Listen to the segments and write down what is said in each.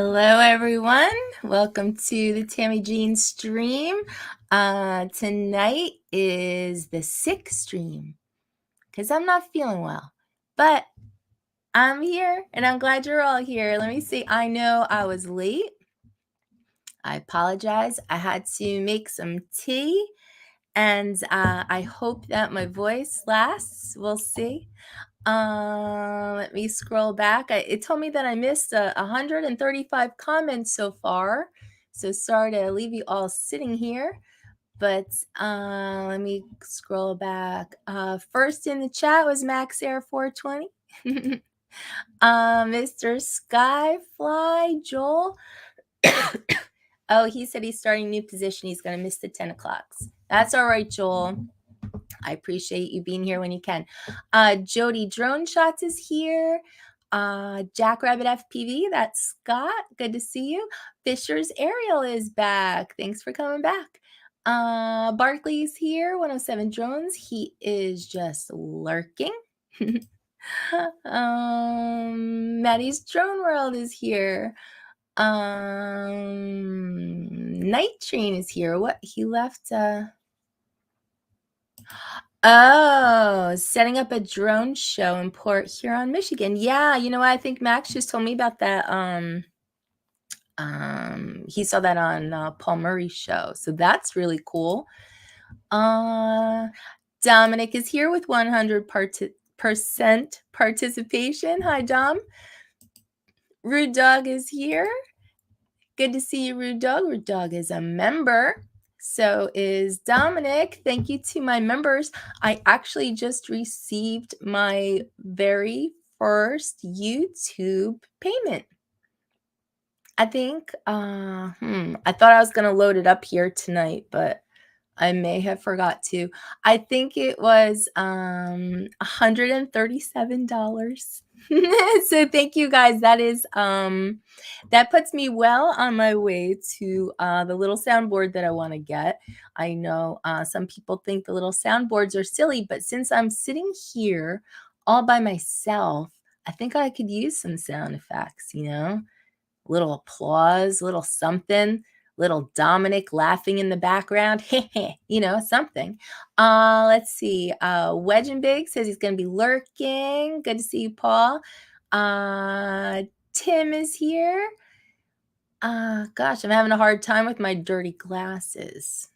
Hello, everyone. Welcome to the Tammie Jean stream. Tonight is the sick stream because I'm not feeling well, but I'm here and I'm glad you're all here. Let me see. I know I was late. I apologize. I had to make some tea and I hope that my voice lasts. We'll see. Let me scroll back. It told me that I missed 135 comments so far. So sorry to leave you all sitting here. But let me scroll back. First in the chat was Max Air 420. Mr. Skyfly Joel. Oh, he said he's starting a new position. He's going to miss the 10 o'clocks. That's all right, Joel. I appreciate you being here when you can. Jody Drone Shots is here. Jackrabbit FPV, that's Scott. Good to see you. Fisher's Ariel is back. Thanks for coming back. Barkley's here. 107 Drones. He is just lurking. Maddie's Drone World is here. Night Train is here. What? He left. Oh, setting up a drone show in Port Huron, Michigan. Yeah, you know what? I think Max just told me about that. He saw that on Paul Murray's show, so that's really cool. Dominic is here with 100% participation. Hi, Dom. Rude Dog is here. Good to see you, Rude Dog. Rude Dog is a member. So is Dominic. Thank you to my members. I actually just received my very first YouTube payment. I think, I thought I was going to load it up here tonight, but I may have forgot to. I think it was $137. So thank you guys. That is that puts me well on my way to the little soundboard that I want to get. I know some people think the little soundboards are silly, but since I'm sitting here all by myself, I think I could use some sound effects, little applause, little something, little Dominic laughing in the background, something. Let's see. Wedge and Big says he's going to be lurking. Good to see you, Paul. Tim is here. Gosh, I'm having a hard time with my dirty glasses.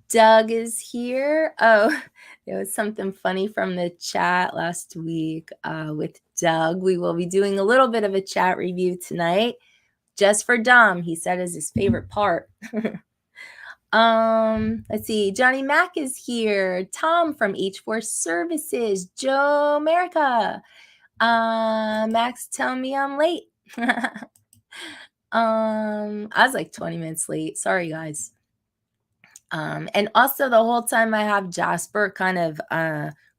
Doug is here. Oh, there was something funny from the chat last week with Doug. We will be doing a little bit of a chat review tonight. Just for Dom, he said, is his favorite part. Let's see. Johnny Mack is here. Tom from H4 Services. Joe America. Max, tell me I'm late. I was like 20 minutes late. Sorry, guys. And also the whole time I have Jasper kind of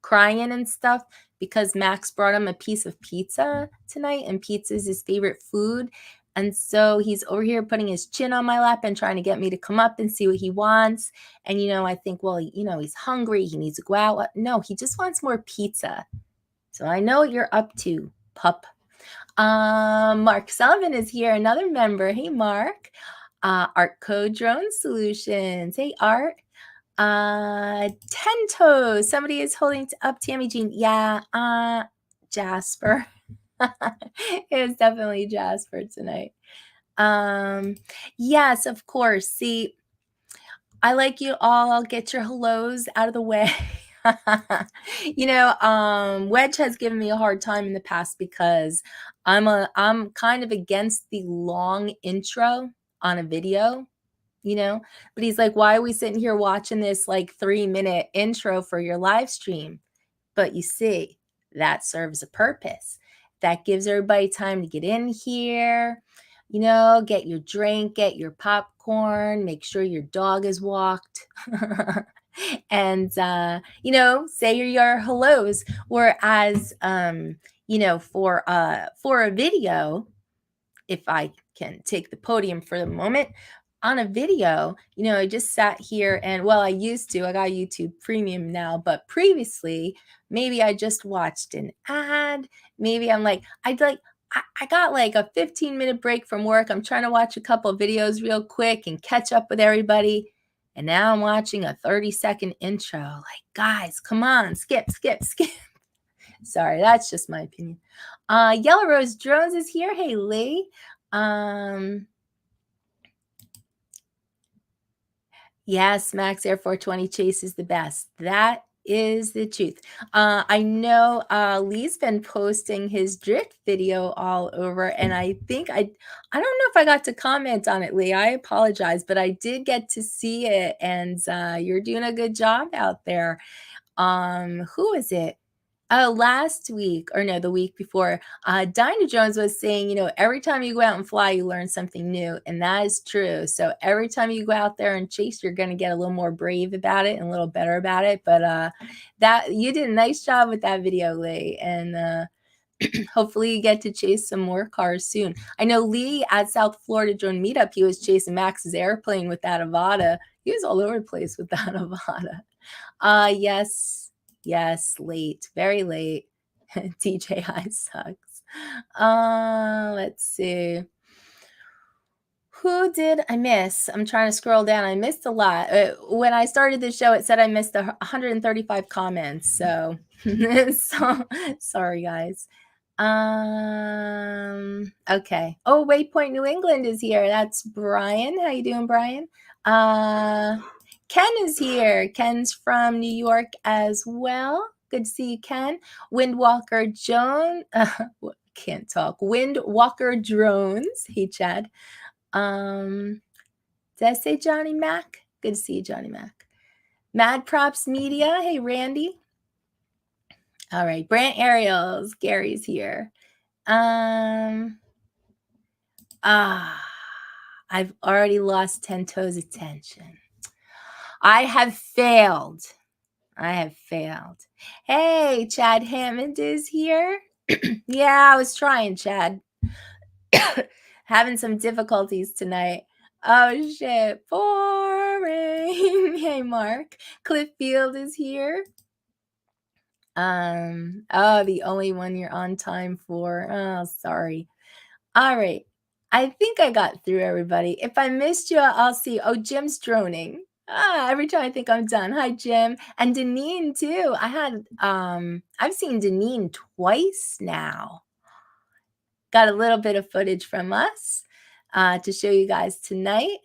crying and stuff because Max brought him a piece of pizza tonight, and pizza is his favorite food. And so he's over here putting his chin on my lap and trying to get me to come up and see what he wants. And, I think, well, he's hungry. He needs to go out. No, he just wants more pizza. So I know what you're up to, pup. Mark Sullivan is here, another member. Hey, Mark. Art Code Drone Solutions. Hey, Art. Tento. Somebody is holding up Tammie Jean. Yeah, Jasper. It was definitely Jasper tonight. Yes, of course. See, I like you all. Get your hellos out of the way. Wedge has given me a hard time in the past because I'm kind of against the long intro on a video, but he's like, why are we sitting here watching this like 3-minute intro for your live stream? But you see, that serves a purpose. That gives everybody time to get in here, get your drink, get your popcorn, make sure your dog is walked. And, say your hellos. Whereas, for a video, if I can take the podium for the moment, on a video, I just sat here and, well, I used to, I got YouTube Premium now, but previously, maybe I just watched an ad. Maybe I'm like, I I got like a 15-minute break from work. I'm trying to watch a couple of videos real quick and catch up with everybody. And now I'm watching a 30-second intro. Like, guys, come on, skip, skip, skip. Sorry, that's just my opinion. Yellow Rose Drones is here. Hey, Lee. Yes, Max Air 420 Chase is the best. That is the truth. I know Lee's been posting his drift video all over, and I think I don't know if I got to comment on it, Lee. I apologize, but I did get to see it, and you're doing a good job out there. Who is it? Oh, last week, or no, the week before, Dinah Jones was saying, every time you go out and fly, you learn something new. And that is true. So every time you go out there and chase, you're going to get a little more brave about it and a little better about it. But that you did a nice job with that video, Lee. And hopefully you get to chase some more cars soon. I know Lee at South Florida Drone Meetup, he was chasing Max's airplane with that Avata. He was all over the place with that Avata. Yes, late, very late. DJI sucks. Let's see. Who did I miss? I'm trying to scroll down. I missed a lot. When I started the show, it said I missed 135 comments. So, sorry, guys. Okay. Oh, Waypoint New England is here. That's Brian. How you doing, Brian? Ken is here. Ken's from New York as well. Good to see you, Ken. Windwalker Jones. Can't talk. Windwalker Drones. Hey, Chad. Did I say Johnny Mac? Good to see you, Johnny Mac. Mad Props Media. Hey, Randy. All right. Brant Ariels. Gary's here. I've already lost 10 toes attention. I have failed. Hey, Chad Hammond is here. Yeah, I was trying, Chad. Having some difficulties tonight. Oh, shit. Boring. Hey, Mark. Cliff Field is here. Oh, the only one you're on time for. Oh, sorry. All right. I think I got through everybody. If I missed you, I'll see. Oh, Jim's droning. Every time I think I'm done. Hi, Jim. And Deneen, too. I've seen Deneen twice now. Got a little bit of footage from us to show you guys tonight.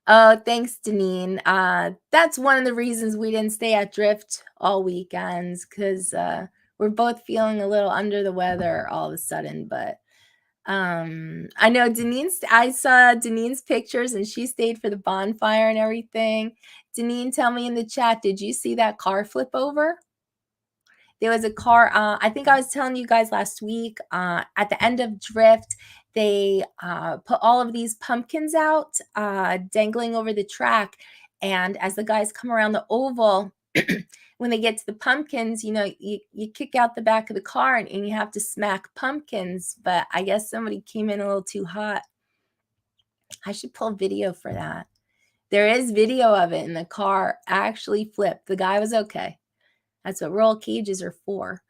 Oh, thanks, Deneen. That's one of the reasons we didn't stay at Drift all weekends, because we're both feeling a little under the weather all of a sudden. But I know I saw Deneen's pictures, and she stayed for the bonfire and everything. Deneen, tell me in the chat, did you see that car flip over? There was a car, I think I was telling you guys last week, at the end of Drift, they put all of these pumpkins out, dangling over the track. And as the guys come around the oval, when they get to the pumpkins, you kick out the back of the car and you have to smack pumpkins. But I guess somebody came in a little too hot. I should pull video for that. There is video of it, and the car actually flipped. The guy was okay. That's what roll cages are for.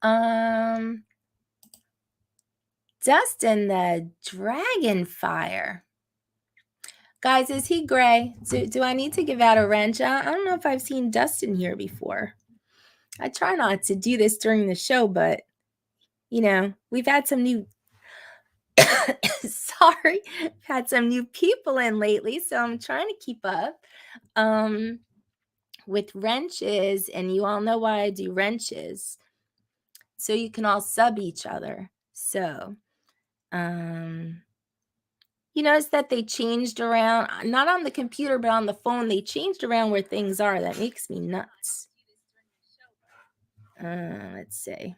Dustin the Dragonfire. Guys, is he gray? Do I need to give out a wrench? I don't know if I've seen Dustin here before. I try not to do this during the show, but, we've had some new... Sorry. We've had some new people in lately, so I'm trying to keep up. With wrenches, and you all know why I do wrenches, so you can all sub each other. So you notice that they changed around, not on the computer but on the phone. They changed around where things are. That makes me nuts. Let's see.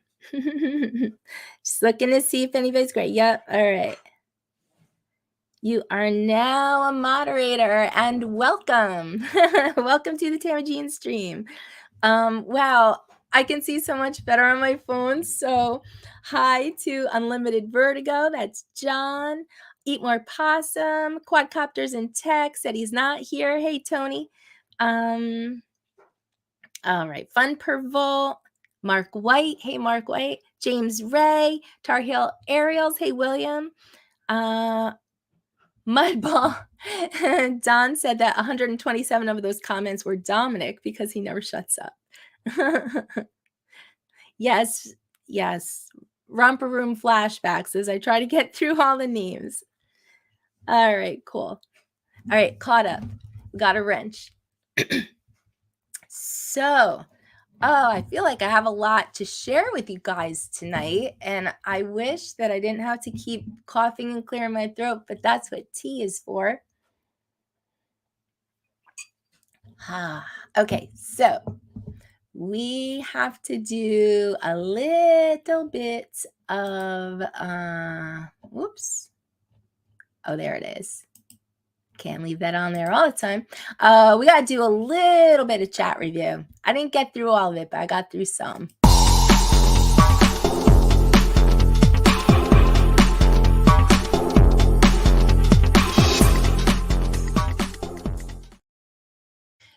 Just looking to see if anybody's great. Yep. All right. You are now a moderator, and welcome. Welcome to the Tammie Jean stream. Wow, I can see so much better on my phone. So hi to Unlimited Vertigo. That's John. Eat More Possum. Quadcopters and Tech said he's not here. Hey, Tony. All right. Fun per Volt. Mark White. Hey, Mark White. James Ray. Tar Heel Ariels. Hey, William. Mudball. Don said that 127 of those comments were Dominic because he never shuts up. Yes, yes. Romper Room flashbacks as I try to get through all the names. All right, cool. All right, caught up. Got a wrench. So, I feel like I have a lot to share with you guys tonight, and I wish that I didn't have to keep coughing and clearing my throat, but that's what tea is for. Okay, so we have to do a little bit of, whoops. Oh, there it is. Can't leave that on there all the time. We got to do a little bit of chat review. I didn't get through all of it, but I got through some.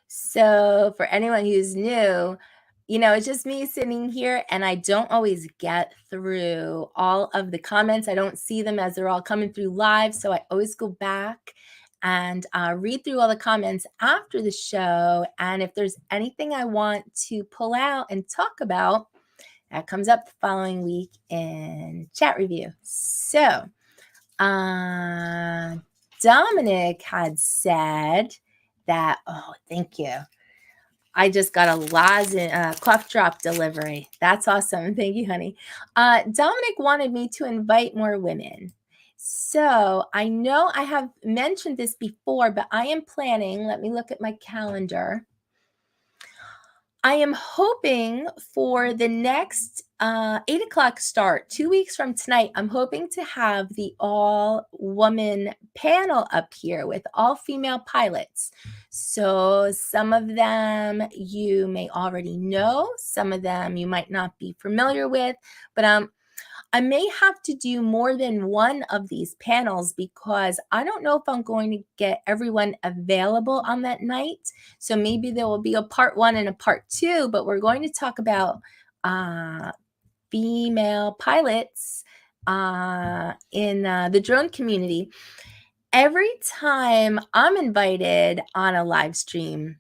So for anyone who's new, it's just me sitting here and I don't always get through all of the comments. I don't see them as they're all coming through live. So I always go back and read through all the comments after the show. And if there's anything I want to pull out and talk about, that comes up the following week in chat review. So Dominic had said that, oh, thank you. I just got a cough drop delivery. That's awesome. Thank you, honey. Dominic wanted me to invite more women. So I know I have mentioned this before, but I am planning, let me look at my calendar. I am hoping for the next 8 o'clock start, 2 weeks from tonight, I'm hoping to have the all-woman panel up here with all female pilots. So some of them you may already know, some of them you might not be familiar with, but I may have to do more than one of these panels because I don't know if I'm going to get everyone available on that night. So maybe there will be a part 1 and a part 2, but we're going to talk about female pilots in the drone community. Every time I'm invited on a live stream,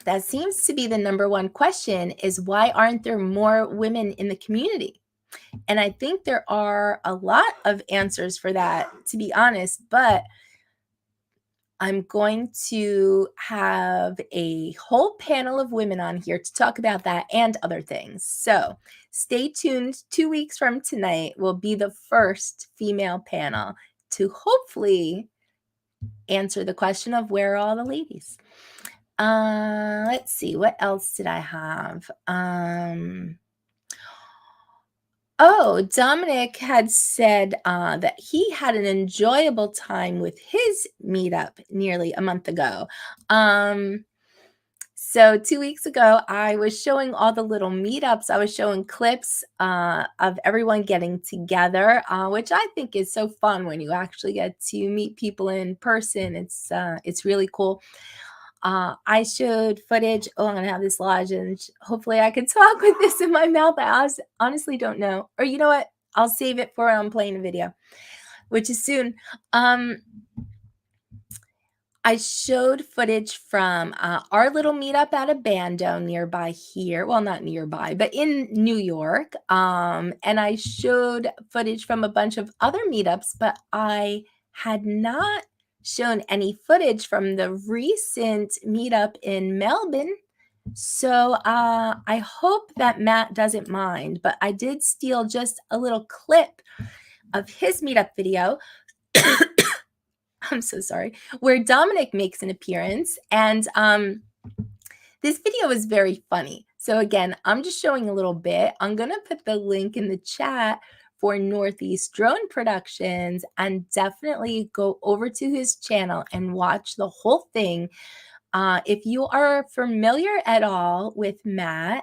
that seems to be the number one question is why aren't there more women in the community? And I think there are a lot of answers for that, to be honest, but I'm going to have a whole panel of women on here to talk about that and other things. So stay tuned. 2 weeks from tonight will be the first female panel to hopefully answer the question of where are all the ladies. Let's see, what else did I have? Oh, Dominic had said that he had an enjoyable time with his meetup nearly a month ago. So 2 weeks ago, I was showing all the little meetups. I was showing clips of everyone getting together, which I think is so fun when you actually get to meet people in person. It's really cool. I showed footage. Oh, I'm going to have this lozenge. Hopefully I could talk with this in my mouth. I honestly don't know. Or you know what? I'll save it for when I'm playing a video, which is soon. I showed footage from our little meetup at a bando nearby here. Well, not nearby, but in New York. And I showed footage from a bunch of other meetups, but I had not shown any footage from the recent meetup in Melbourne. So I hope that Matt doesn't mind, but I did steal just a little clip of his meetup video. I'm so sorry, where Dominic makes an appearance. And this video is very funny. So again, I'm just showing a little bit. I'm going to put the link in the chat for Northeast Drone Productions and definitely go over to his channel and watch the whole thing. If you are familiar at all with Matt,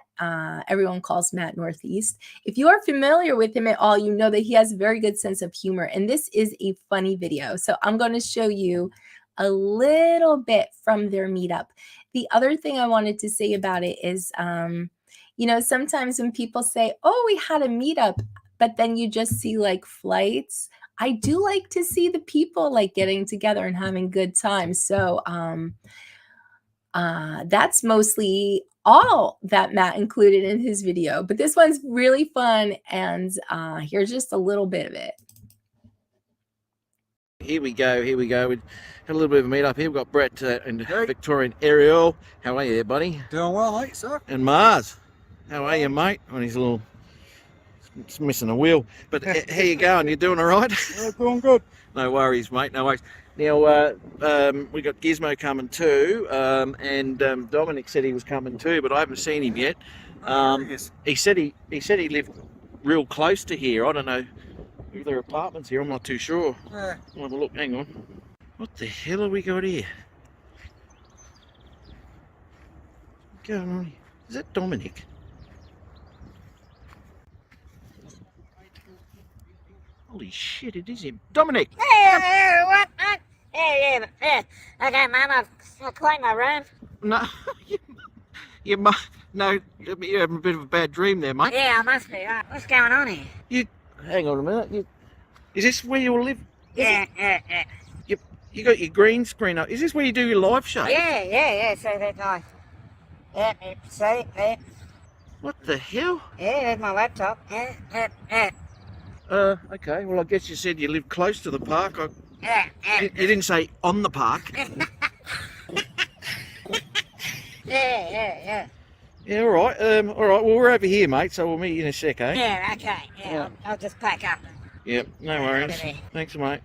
everyone calls Matt Northeast. If you are familiar with him at all, you know that he has a very good sense of humor. And this is a funny video. So I'm going to show you a little bit from their meetup. The other thing I wanted to say about it is, You know, sometimes when people say, "Oh, we had a meetup," but then you just see like flights. I do like to see the people like getting together and having good times. So, that's mostly all that Matt included in his video, but this one's really fun, and here's just a little bit of it. Here we go. We had a little bit of a meet up here. We've got Brett and Victorian Ariel. How are you there, buddy? Doing well, mate, sir. And Mars. How are you, mate? On his little, it's missing a wheel. But how you going? You doing all right? Yeah, doing good. No worries, mate. No worries. Now, we got Gizmo coming too, and Dominic said he was coming too, but I haven't seen him yet. He said he lived real close to here. I don't know if there are apartments here. I'm not too sure. Yeah. I'll have a look. Hang on. What the hell have we got here? What's going on here? Is that Dominic? Holy shit! It is him, Dominic. Hey, what? Yeah. Okay, man, I've cleaned my room. No, you no, you're having a bit of a bad dream there, mate. Yeah, I must be. What's going on here? Hang on a minute. Is this where you live? Yeah. You got your green screen up. Is this where you do your live show? Yeah. So that guy. Yeah, see, yeah. What the hell? Yeah, there's my laptop. Yeah. Okay. Well, I guess you said you live close to the park. Yeah. You didn't say on the park. Yeah. Yeah, all right. Well, we're over here, mate, so we'll meet you in a sec, eh? Yeah, okay. Yeah, I'll just pack up. Yep, no worries. Okay. Thanks, mate.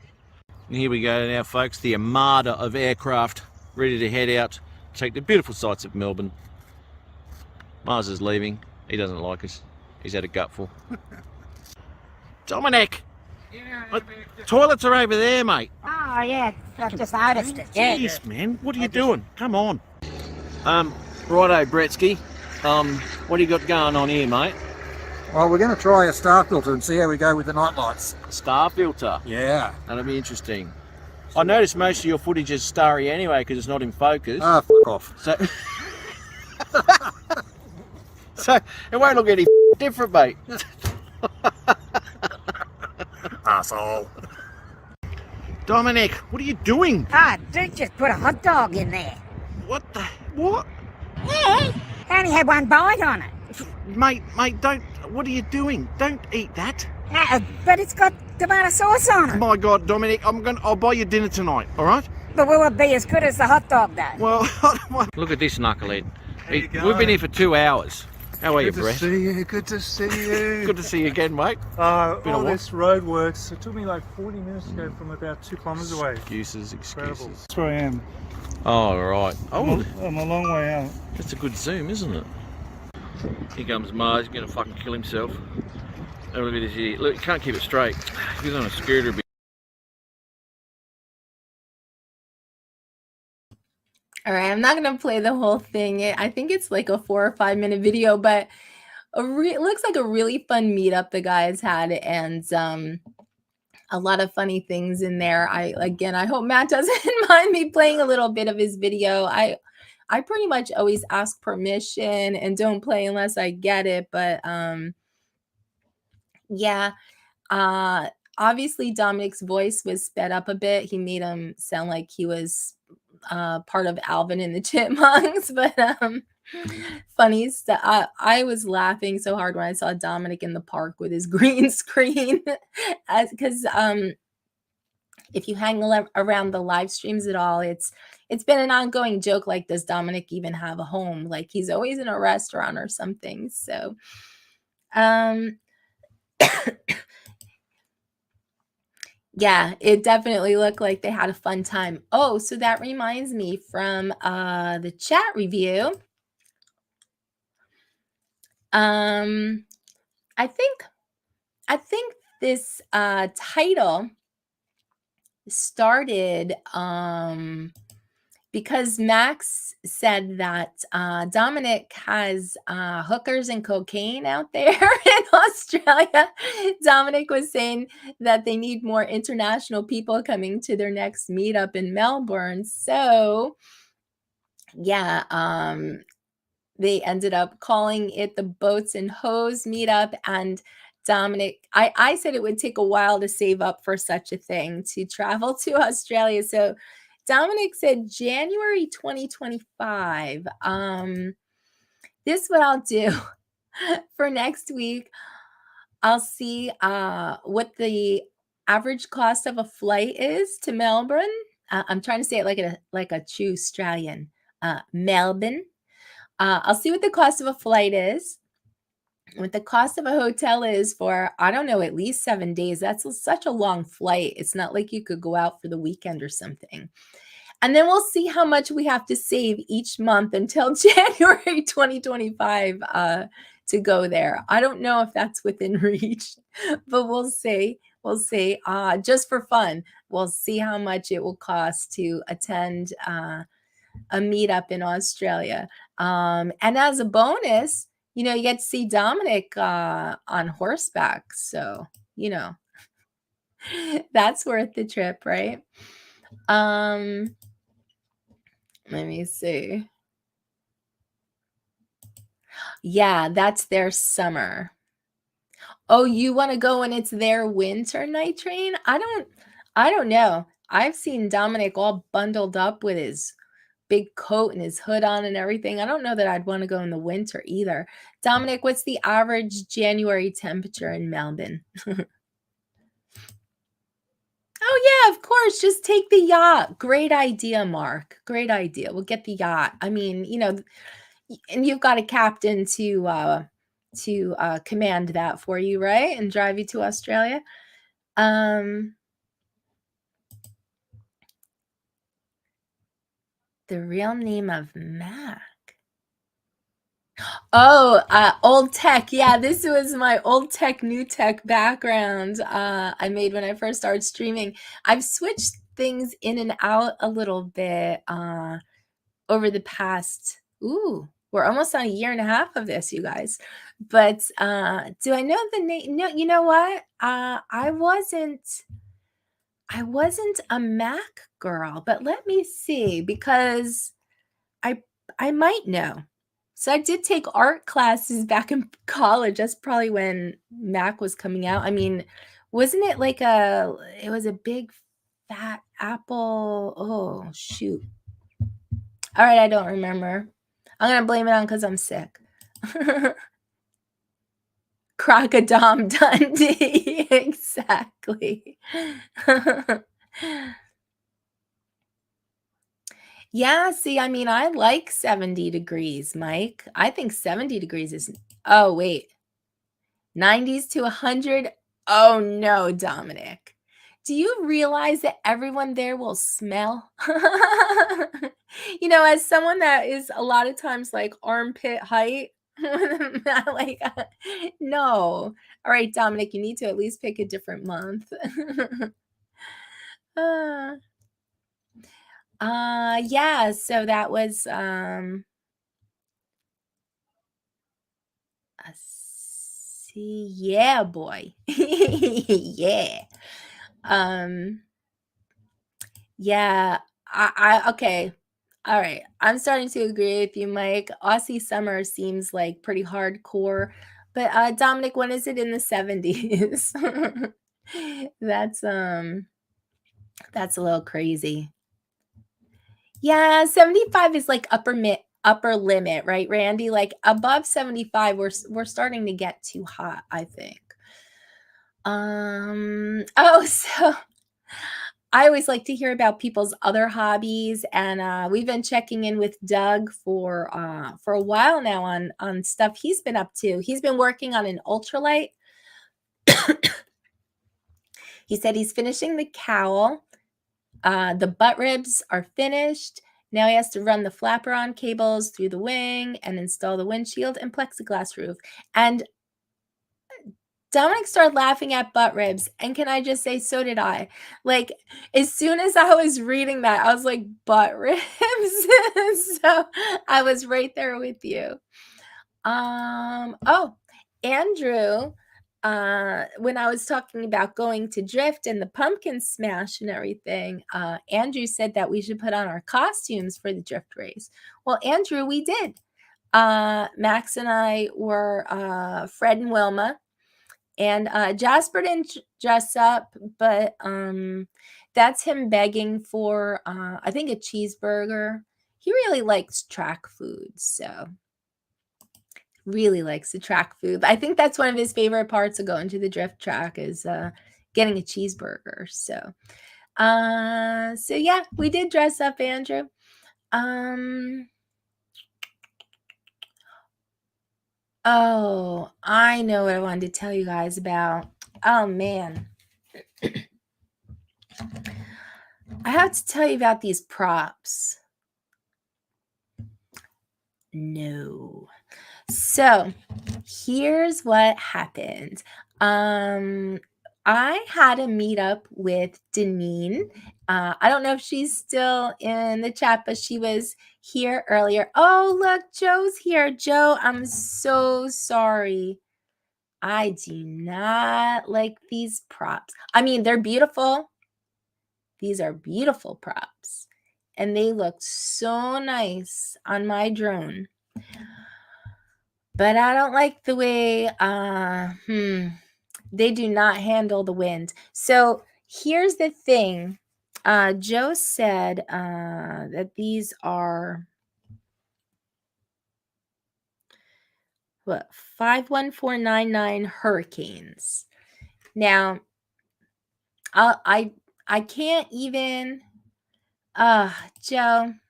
And here we go now, folks, the armada of aircraft ready to head out, take the beautiful sights of Melbourne. Mars is leaving. He doesn't like us. He's had a gutful. Dominic! Yeah, Toilets are over there, mate. oh, yeah. I've just noticed it. Yeah. Jeez, man, what are you doing? Come on. Righto, Bretsky. What do you got going on here, mate? Well, we're going to try a star filter and see how we go with the night lights. Star filter. Yeah. That'll be interesting. I noticed most of your footage is starry anyway because it's not in focus. Ah, fuck off. So, so it won't look any different, mate. Asshole. Dominic, what are you doing? Ah, dude just put a hot dog in there. What? Yeah. Only had one bite on it. Mate, don't. What are you doing? Don't eat that. But it's got tomato sauce on it. My God, Dominic, I'll buy you dinner tonight, all right? But will it be as good as the hot dog, though? Well, look at this knucklehead. There you go. We've been here for 2 hours. How are you, Good to Brett? see you. Good to see you. Good to see you again, mate. Been a All while. this road works. It took me like 40 minutes to go from about 2 kilometres away. Excuses. Incredible. That's where I am. Oh, right. Oh, I'm a long way out. that's a good zoom, isn't it? Here comes Mars. He's going to fucking kill himself. Oh, look at this here. Look, he can't keep it straight. He's on a scooter a bit. All right, I'm not gonna play the whole thing. I think it's like a 4 or 5 minute video, but it looks like a really fun meetup the guys had, and a lot of funny things in there. I hope Matt doesn't mind me playing a little bit of his video. I pretty much always ask permission and don't play unless I get it, but yeah. Obviously Dominic's voice was sped up a bit. He made him sound like he was part of Alvin and the Chipmunks, but funny stuff. I was laughing so hard when I saw Dominic in the park with his green screen, because if you hang around the live streams at all, it's been an ongoing joke. Like, does Dominic even have a home? Like, he's always in a restaurant or something. So, yeah, it definitely looked like they had a fun time. Oh, so that reminds me from the chat review. I think this title started because Max said that Dominic has hookers and cocaine out there in Australia. Dominic was saying that they need more international people coming to their next meetup in Melbourne. So, yeah, they ended up calling it the Boats and Hose meetup. And Dominic, I said it would take a while to save up for such a thing, to travel to Australia. So Dominic said January 2025. This is what I'll do for next week. I'll see what the average cost of a flight is to Melbourne. I'm trying to say it like a true Australian. Melbourne. I'll see what the cost of a flight is, what the cost of a hotel is for, I don't know, at least 7 days. That's such a long flight. It's not like you could go out for the weekend or something. And then we'll see how much we have to save each month until January 2025 to go there. I don't know if that's within reach, but we'll see. We'll see. Just for fun, we'll see how much it will cost to attend a meetup in Australia. And as a bonus, you get to see Dominic on horseback. So, that's worth the trip, right? Let me see. Yeah, that's their summer. Oh, you want to go when it's their winter, Night Train? I don't know. I've seen Dominic all bundled up with his big coat and his hood on and everything. I don't know that I'd want to go in the winter either. Dominic, what's the average January temperature in Melbourne? Oh, yeah, of course. Just take the yacht. Great idea, Mark. Great idea. We'll get the yacht. I mean, and you've got a captain to command that for you, right? And drive you to Australia. The real name of Mac. Oh, old tech. Yeah, this was my old tech, new tech background I made when I first started streaming. I've switched things in and out a little bit over the past, we're almost on a year and a half of this, you guys. But do I know the name? No, you know what? I wasn't a Mac girl, but let me see, because I might know. So I did take art classes back in college. That's probably when Mac was coming out. I mean, wasn't it like it was a big fat apple? Oh, shoot. All right, I don't remember. I'm going to blame it on because I'm sick. Crocodile Dundee. Exactly. Yeah, see, I mean, I like 70 degrees, Mike. I think 70 degrees is, oh, wait, 90s to 100? Oh, no, Dominic. Do you realize that everyone there will smell? As someone that is a lot of times like armpit height, like, no. All right, Dominic, you need to at least pick a different month. Yeah, so that was yeah, boy. Yeah. Yeah, okay. All right. I'm starting to agree with you, Mike. Aussie summer seems like pretty hardcore. But Dominic, when is it in the 70s? That's a little crazy. Yeah, 75 is like upper limit, right, Randy? Like above 75, we're starting to get too hot, I think. So I always like to hear about people's other hobbies, and we've been checking in with Doug for a while now on stuff he's been up to. He's been working on an ultralight. He said he's finishing the cowl. The butt ribs are finished. Now he has to run the flapper-on cables through the wing and install the windshield and plexiglass roof. And Dominic started laughing at butt ribs. And can I just say, so did I. Like, as soon as I was reading that, I was like, butt ribs? So I was right there with you. Oh, Andrew, when I was talking about going to Drift and the pumpkin smash and everything, Andrew said that we should put on our costumes for the Drift race. Well, Andrew, we did. Max and I were Fred and Wilma. And Jasper didn't dress up, but that's him begging for, I think, a cheeseburger. He really likes track food, so really likes the track food. I think that's one of his favorite parts of going to the drift track is getting a cheeseburger. So yeah, we did dress up, Andrew. Oh, I know what I wanted to tell you guys about. Oh man. I have to tell you about these props. No. So here's what happened. I had a meetup with Deneen. I don't know if she's still in the chat, but she was here earlier. Oh, look, Joe's here. Joe, I'm so sorry. I do not like these props. I mean, they're beautiful. These are beautiful props. And they look so nice on my drone. But I don't like the way they do not handle the wind. So here's the thing. Joe said that these are what 51499 hurricanes. Now I can't even Joe.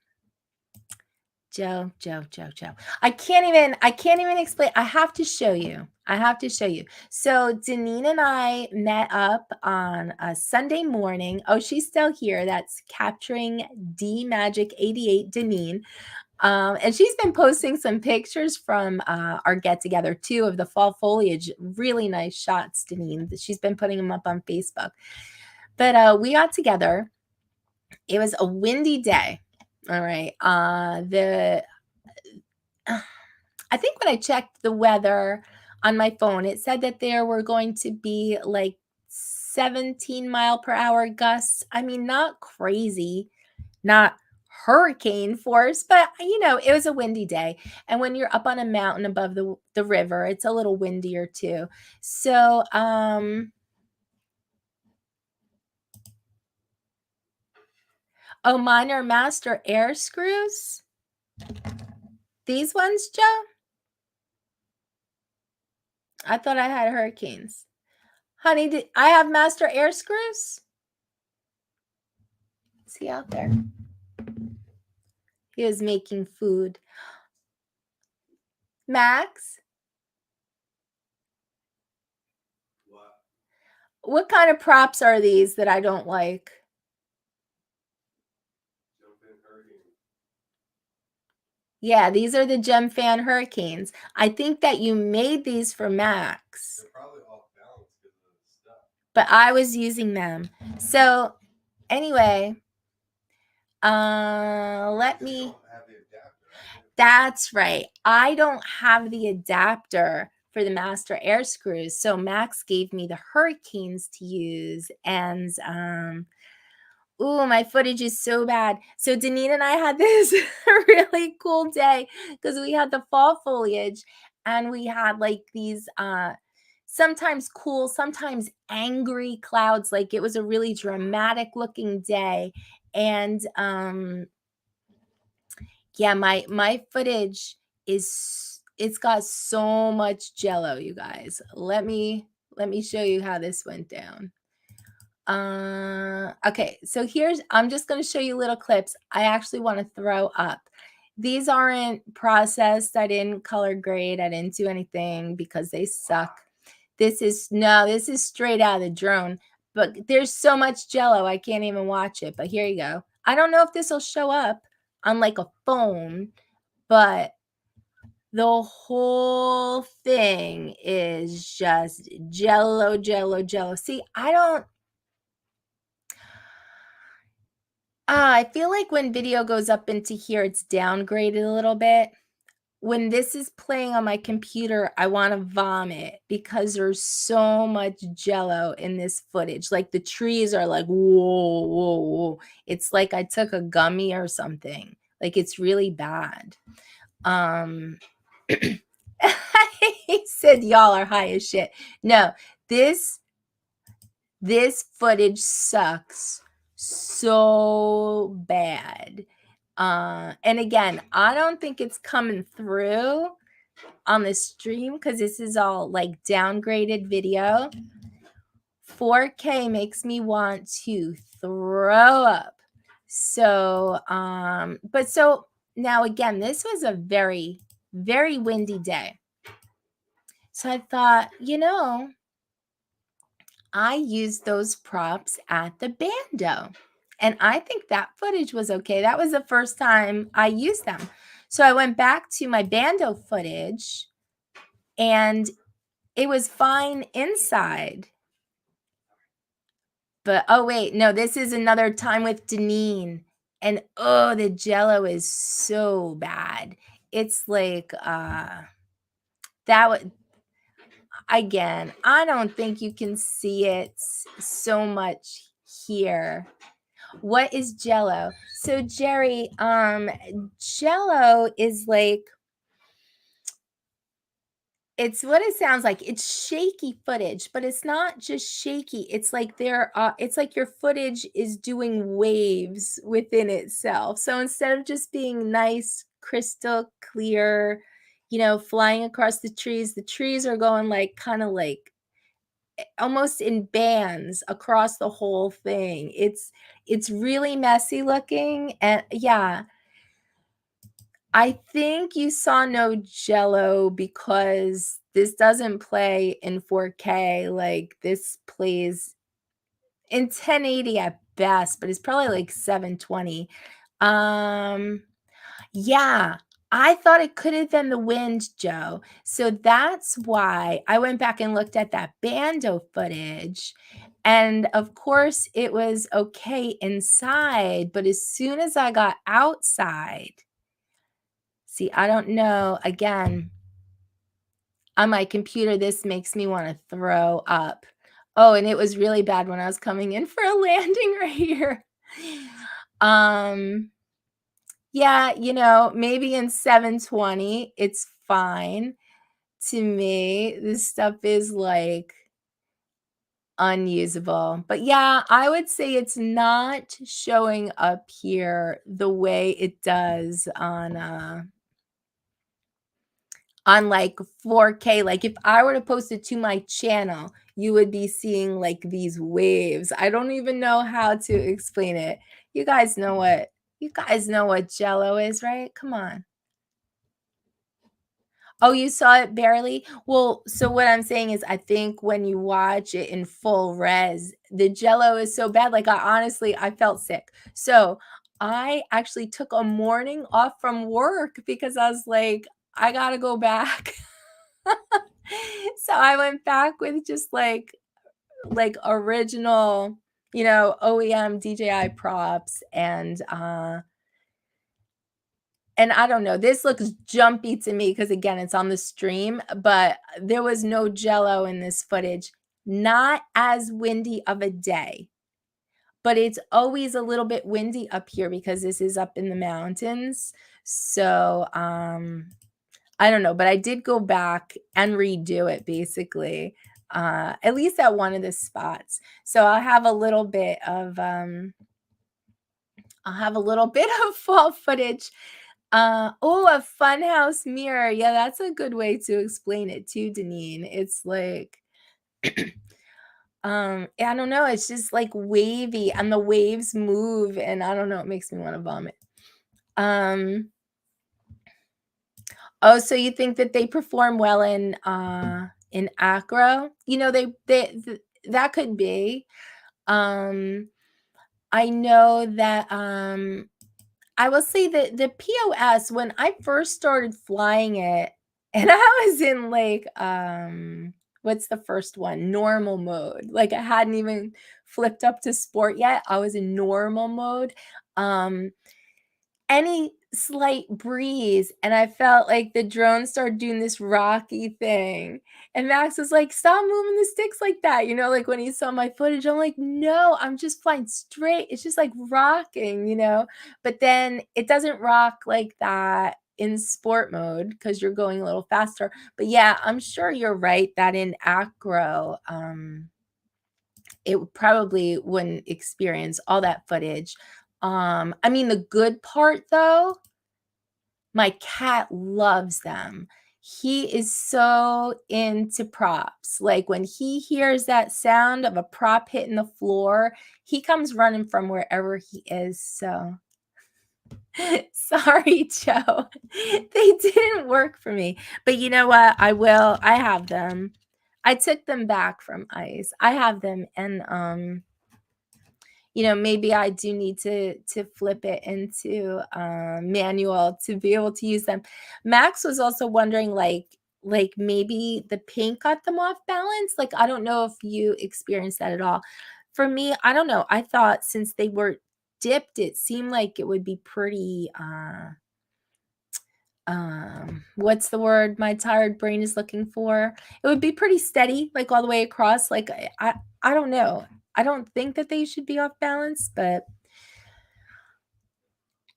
I can't even explain. I have to show you. So Deneen and I met up on a Sunday morning. Oh, she's still here. That's Capturing D Magic 88 Deneen. And she's been posting some pictures from our get together too of the fall foliage. Really nice shots, Deneen. She's been putting them up on Facebook. But we got together. It was a windy day. All right. I think when I checked the weather on my phone, it said that there were going to be like 17-mile-per-hour gusts. I mean, not crazy, not hurricane force, but it was a windy day. And when you're up on a mountain above the river, it's a little windier too. So, oh, mine are master air screws. These ones, Joe? I thought I had hurricanes. Honey, did I have master air screws? Is he out there? He was making food. Max? What kind of props are these that I don't like? Yeah, these are the Gem Fan Hurricanes. I think that you made these for Max. They're probably off balance because of the stuff. But I was using them. So anyway, let me. That's right. I don't have the adapter for the master air screws. So Max gave me the Hurricanes to use. And ooh, my footage is so bad. So Deneen and I had this really cool day because we had the fall foliage and we had like these sometimes cool, sometimes angry clouds. Like it was a really dramatic looking day. And yeah, my footage it's got so much jello, you guys. Let me show you how this went down. Okay, so I'm just going to show you little clips. I actually want to throw up. These aren't processed. I didn't color grade. I didn't do anything because they suck. This is straight out of the drone, but there's so much jello I can't even watch it. But here you go. I don't know if this will show up on like a phone, but the whole thing is just jello. See, I feel like when video goes up into here, it's downgraded a little bit. When this is playing on my computer, I want to vomit because there's so much jello in this footage. Like the trees are like, whoa. It's like I took a gummy or something. Like it's really bad. He said y'all are high as shit. No, this footage sucks so bad. And again, I don't think it's coming through on the stream because this is all like downgraded video. 4K makes me want to throw up. So, but so now again, this was a very, very windy day. So I thought, I used those props at the bando. And I think that footage was okay. That was the first time I used them. So I went back to my bando footage and it was fine inside. But oh wait, no, this is another time with Deneen. And oh, the jello is so bad. It's like that would again, I don't think you can see it so much here. What is jello? So Jerry, jello is like it's what it sounds like. It's shaky footage, but it's not just shaky. It's like it's like your footage is doing waves within itself. So instead of just being nice, crystal clear, flying across the trees are going like kind of like almost in bands across the whole thing. It's really messy looking. And yeah, I think you saw no jello because this doesn't play in 4K. Like this plays in 1080 at best, but it's probably like 720. Yeah, I thought it could have been the wind, Joe. So that's why I went back and looked at that bando footage. And of course, it was okay inside. But as soon as I got outside, see, I don't know. Again, on my computer, this makes me want to throw up. Oh, and it was really bad when I was coming in for a landing right here. Yeah, maybe in 720, it's fine. To me, this stuff is like unusable. But yeah, I would say it's not showing up here the way it does on like 4K. Like if I were to post it to my channel, you would be seeing like these waves. I don't even know how to explain it. You guys know what jello is, right? Come on. Oh, you saw it barely? Well, so what I'm saying is I think when you watch it in full res, the jello is so bad. Like I felt sick. So I actually took a morning off from work because I was like, I gotta go back. So I went back with just like original, OEM DJI props and I don't know, this looks jumpy to me because again, it's on the stream, but there was no jello in this footage. Not as windy of a day, but it's always a little bit windy up here because this is up in the mountains. So, I don't know, but I did go back and redo it basically, at least at one of the spots. So I'll have a little bit of fall footage. Oh, a funhouse mirror. Yeah, that's a good way to explain it too, Deneen. It's like I don't know, it's just like wavy and the waves move and I don't know, it makes me want to vomit. Oh, so you think that they perform well in acro? That could be. I know that I will say that the POS, when I first started flying it, and I was in like what's the first one? Normal mode. Like I hadn't even flipped up to sport yet. I was in normal mode. Any slight breeze and I felt like the drone started doing this rocky thing. And Max was like, stop moving the sticks like that. Like when he saw my footage, I'm like, no, I'm just flying straight. It's just like rocking. But then it doesn't rock like that in sport mode because you're going a little faster. But yeah, I'm sure you're right that in acro, it probably wouldn't experience all that footage. I mean, the good part though, my cat loves them. He is so into props. Like when he hears that sound of a prop hitting the floor, he comes running from wherever he is. So sorry, Joe. They didn't work for me. But you know what? I have them. I took them back from ice. I have them, and maybe I do need to flip it into manual to be able to use them. Max was also wondering like maybe the paint got them off balance. Like I don't know if you experienced that at all. For me, I don't know. I thought since they were dipped, it seemed like it would be pretty what's the word my tired brain is looking for? It would be pretty steady, like all the way across. Like I don't know. I don't think that they should be off balance, but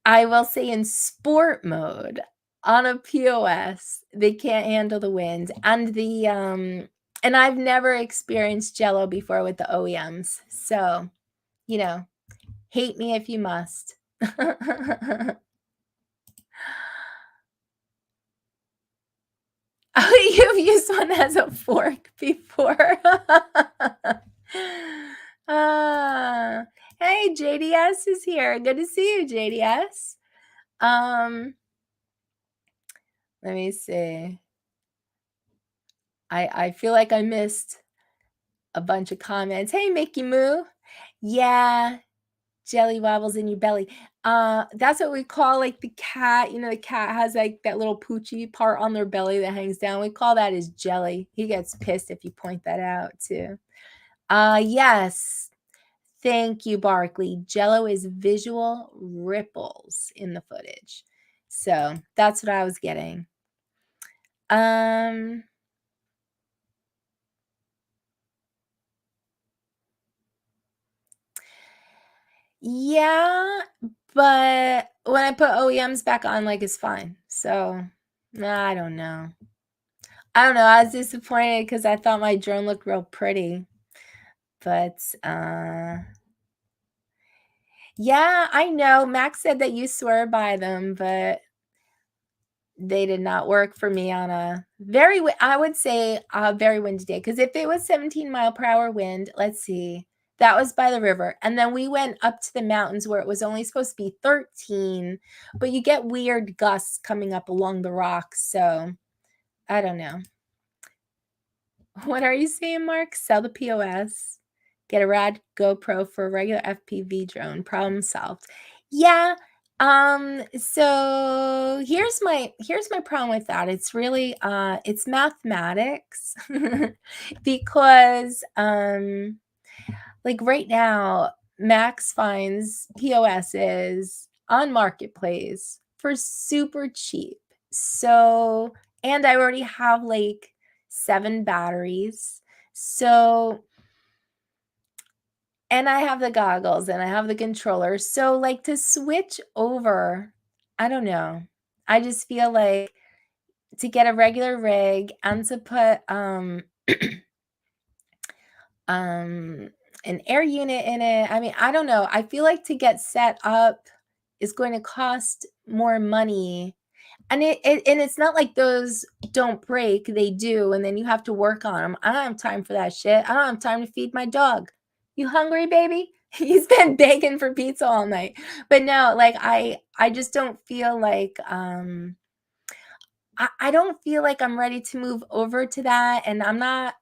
I will say in sport mode on a POS, they can't handle the wind. And and I've never experienced Jello before with the OEMs. So, hate me if you must. Oh, you've used one as a fork before. Hey, JDS is here. Good to see you, JDS. Let me see. I feel like I missed a bunch of comments. Hey, Mickey Moo. Yeah, jelly wobbles in your belly. That's what we call like the cat. The cat has like that little poochy part on their belly that hangs down. We call that his jelly. He gets pissed if you point that out too. Yes. Thank you, Barkley. Jello is visual ripples in the footage. So that's what I was getting. Yeah, but when I put OEMs back on, like, it's fine. So, I don't know. I was disappointed because I thought my drone looked real pretty. But, yeah, I know. Max said that you swear by them, but they did not work for me on a I would say a very windy day. Because if it was 17-mile-per-hour wind, let's see. That was by the river. And then we went up to the mountains where it was only supposed to be 13. But you get weird gusts coming up along the rocks. So, I don't know. What are you saying, Mark? Sell the POS. Get a rad GoPro for a regular FPV drone. Problem solved. Yeah. So here's my problem with that. It's really it's mathematics because like right now Max finds POSs on Marketplace for super cheap. So, and I already have like 7 batteries. So, and I have the goggles and I have the controller. So like to switch over, I don't know. I just feel like to get a regular rig and to put an air unit in it. I mean, I don't know. I feel like to get set up is going to cost more money. And it's not like those don't break. They do. And then you have to work on them. I don't have time for that shit. I don't have time to feed my dog. You hungry, baby? He's been begging for pizza all night. But no, like I just don't feel like I don't feel like I'm ready to move over to that. And I'm like,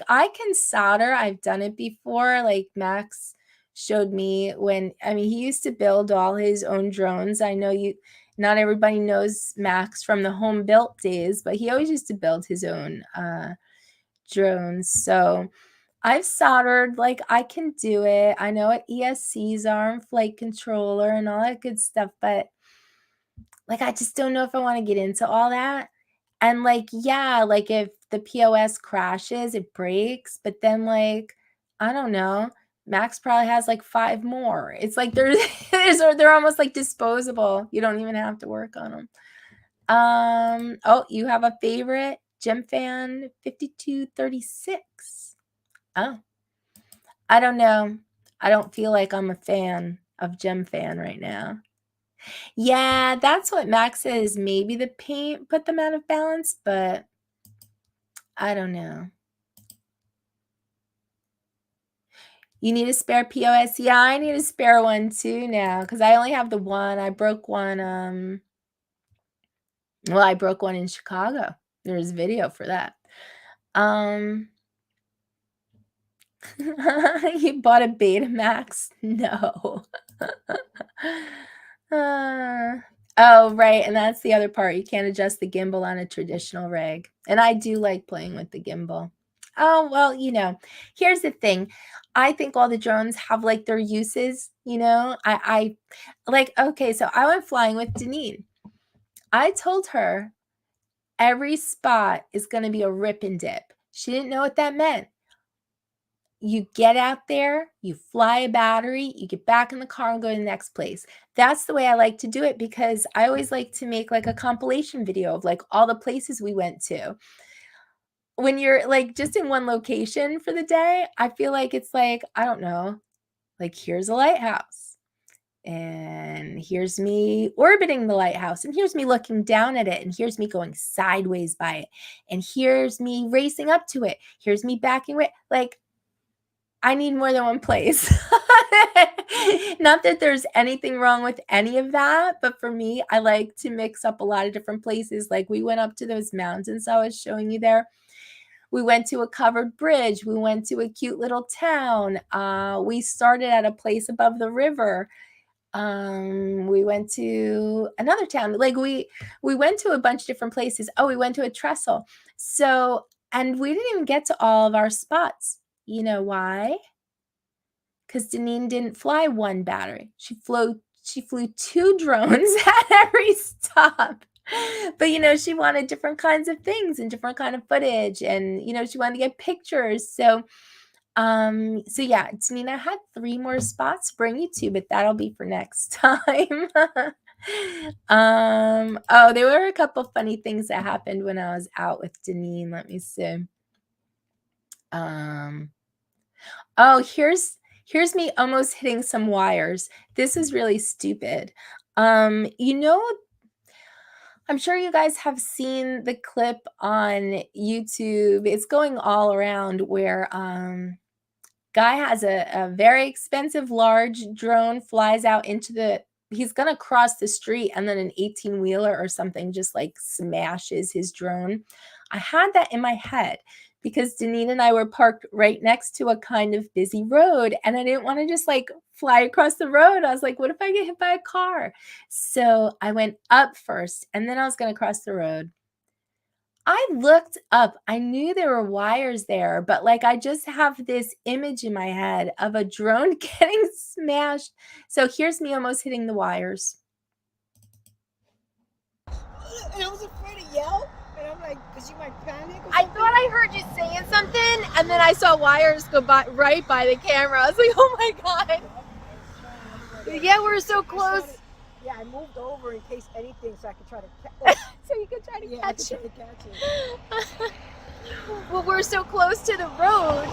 I can solder. I've done it before. Like Max showed me he used to build all his own drones. I know not everybody knows Max from the home built days, but he always used to build his own drones. So I've soldered, like I can do it. I know what ESCs are and flight controller and all that good stuff, but like I just don't know if I want to get into all that. And like, yeah, like if the POS crashes, it breaks, but then like, I don't know, Max probably has like 5 more. It's like they're almost like disposable. You don't even have to work on them. Oh, you have a favorite? Gem Fan 5236. Oh, I don't know. I don't feel like I'm a fan of Gem Fan right now. Yeah, that's what Max says. Maybe the paint put them out of balance, but I don't know. You need a spare POS? Yeah, I need a spare one too now because I only have the one. I broke one. Well, I broke one in Chicago. There's video for that. You bought a Betamax? No. Oh, right, and that's the other part. You can't adjust the gimbal on a traditional rig. And I do like playing with the gimbal. Oh, well, here's the thing. I think all the drones have like their uses, I like, okay, so I went flying with Deneen. I told her every spot is going to be a rip and dip. She didn't know what that meant. You get out there, you fly a battery, you get back in the car and go to the next place. That's the way I like to do it because I always like to make like a compilation video of like all the places we went to. When you're like just in one location for the day, I feel like it's like, I don't know, like here's a lighthouse. And here's me orbiting the lighthouse. And here's me looking down at it. And here's me going sideways by it. And here's me racing up to it. Here's me backing away. Like, I need more than one place. Not that there's anything wrong with any of that, but for me, I like to mix up a lot of different places. Like we went up to those mountains I was showing you there. We went to a covered bridge. We went to a cute little town. We started at a place above the river. We went to another town. Like we went to a bunch of different places. Oh, we went to a trestle. So, and we didn't even get to all of our spots. You know why? Because Deneen didn't fly one battery. She flew 2 drones at every stop. But she wanted different kinds of things and different kind of footage, and she wanted to get pictures. So yeah, Deneen, I had 3 more spots to bring you to, but that'll be for next time. Oh, there were a couple funny things that happened when I was out with Deneen. Let me see. Oh, here's me almost hitting some wires. This is really stupid. I'm sure you guys have seen the clip on YouTube. It's going all around where guy has a very expensive large drone, flies out into he's gonna cross the street, and then an 18-wheeler or something just like smashes his drone. I had that in my head because Deneen and I were parked right next to a kind of busy road, and I didn't want to just like fly across the road. I was like, what if I get hit by a car? So I went up first, and then I was going to cross the road. I looked up. I knew there were wires there, but like I just have this image in my head of a drone getting smashed. So here's me almost hitting the wires. And I was afraid to yell. And I'm like, because you might panic or I something. thought I heard you saying something, and then I saw wires go by right by the camera. I was like, oh my God. Yeah, we're so close. Yeah, I moved over in case anything so I could try to catch So you could try to catch it. it. Well, we're so close to the road.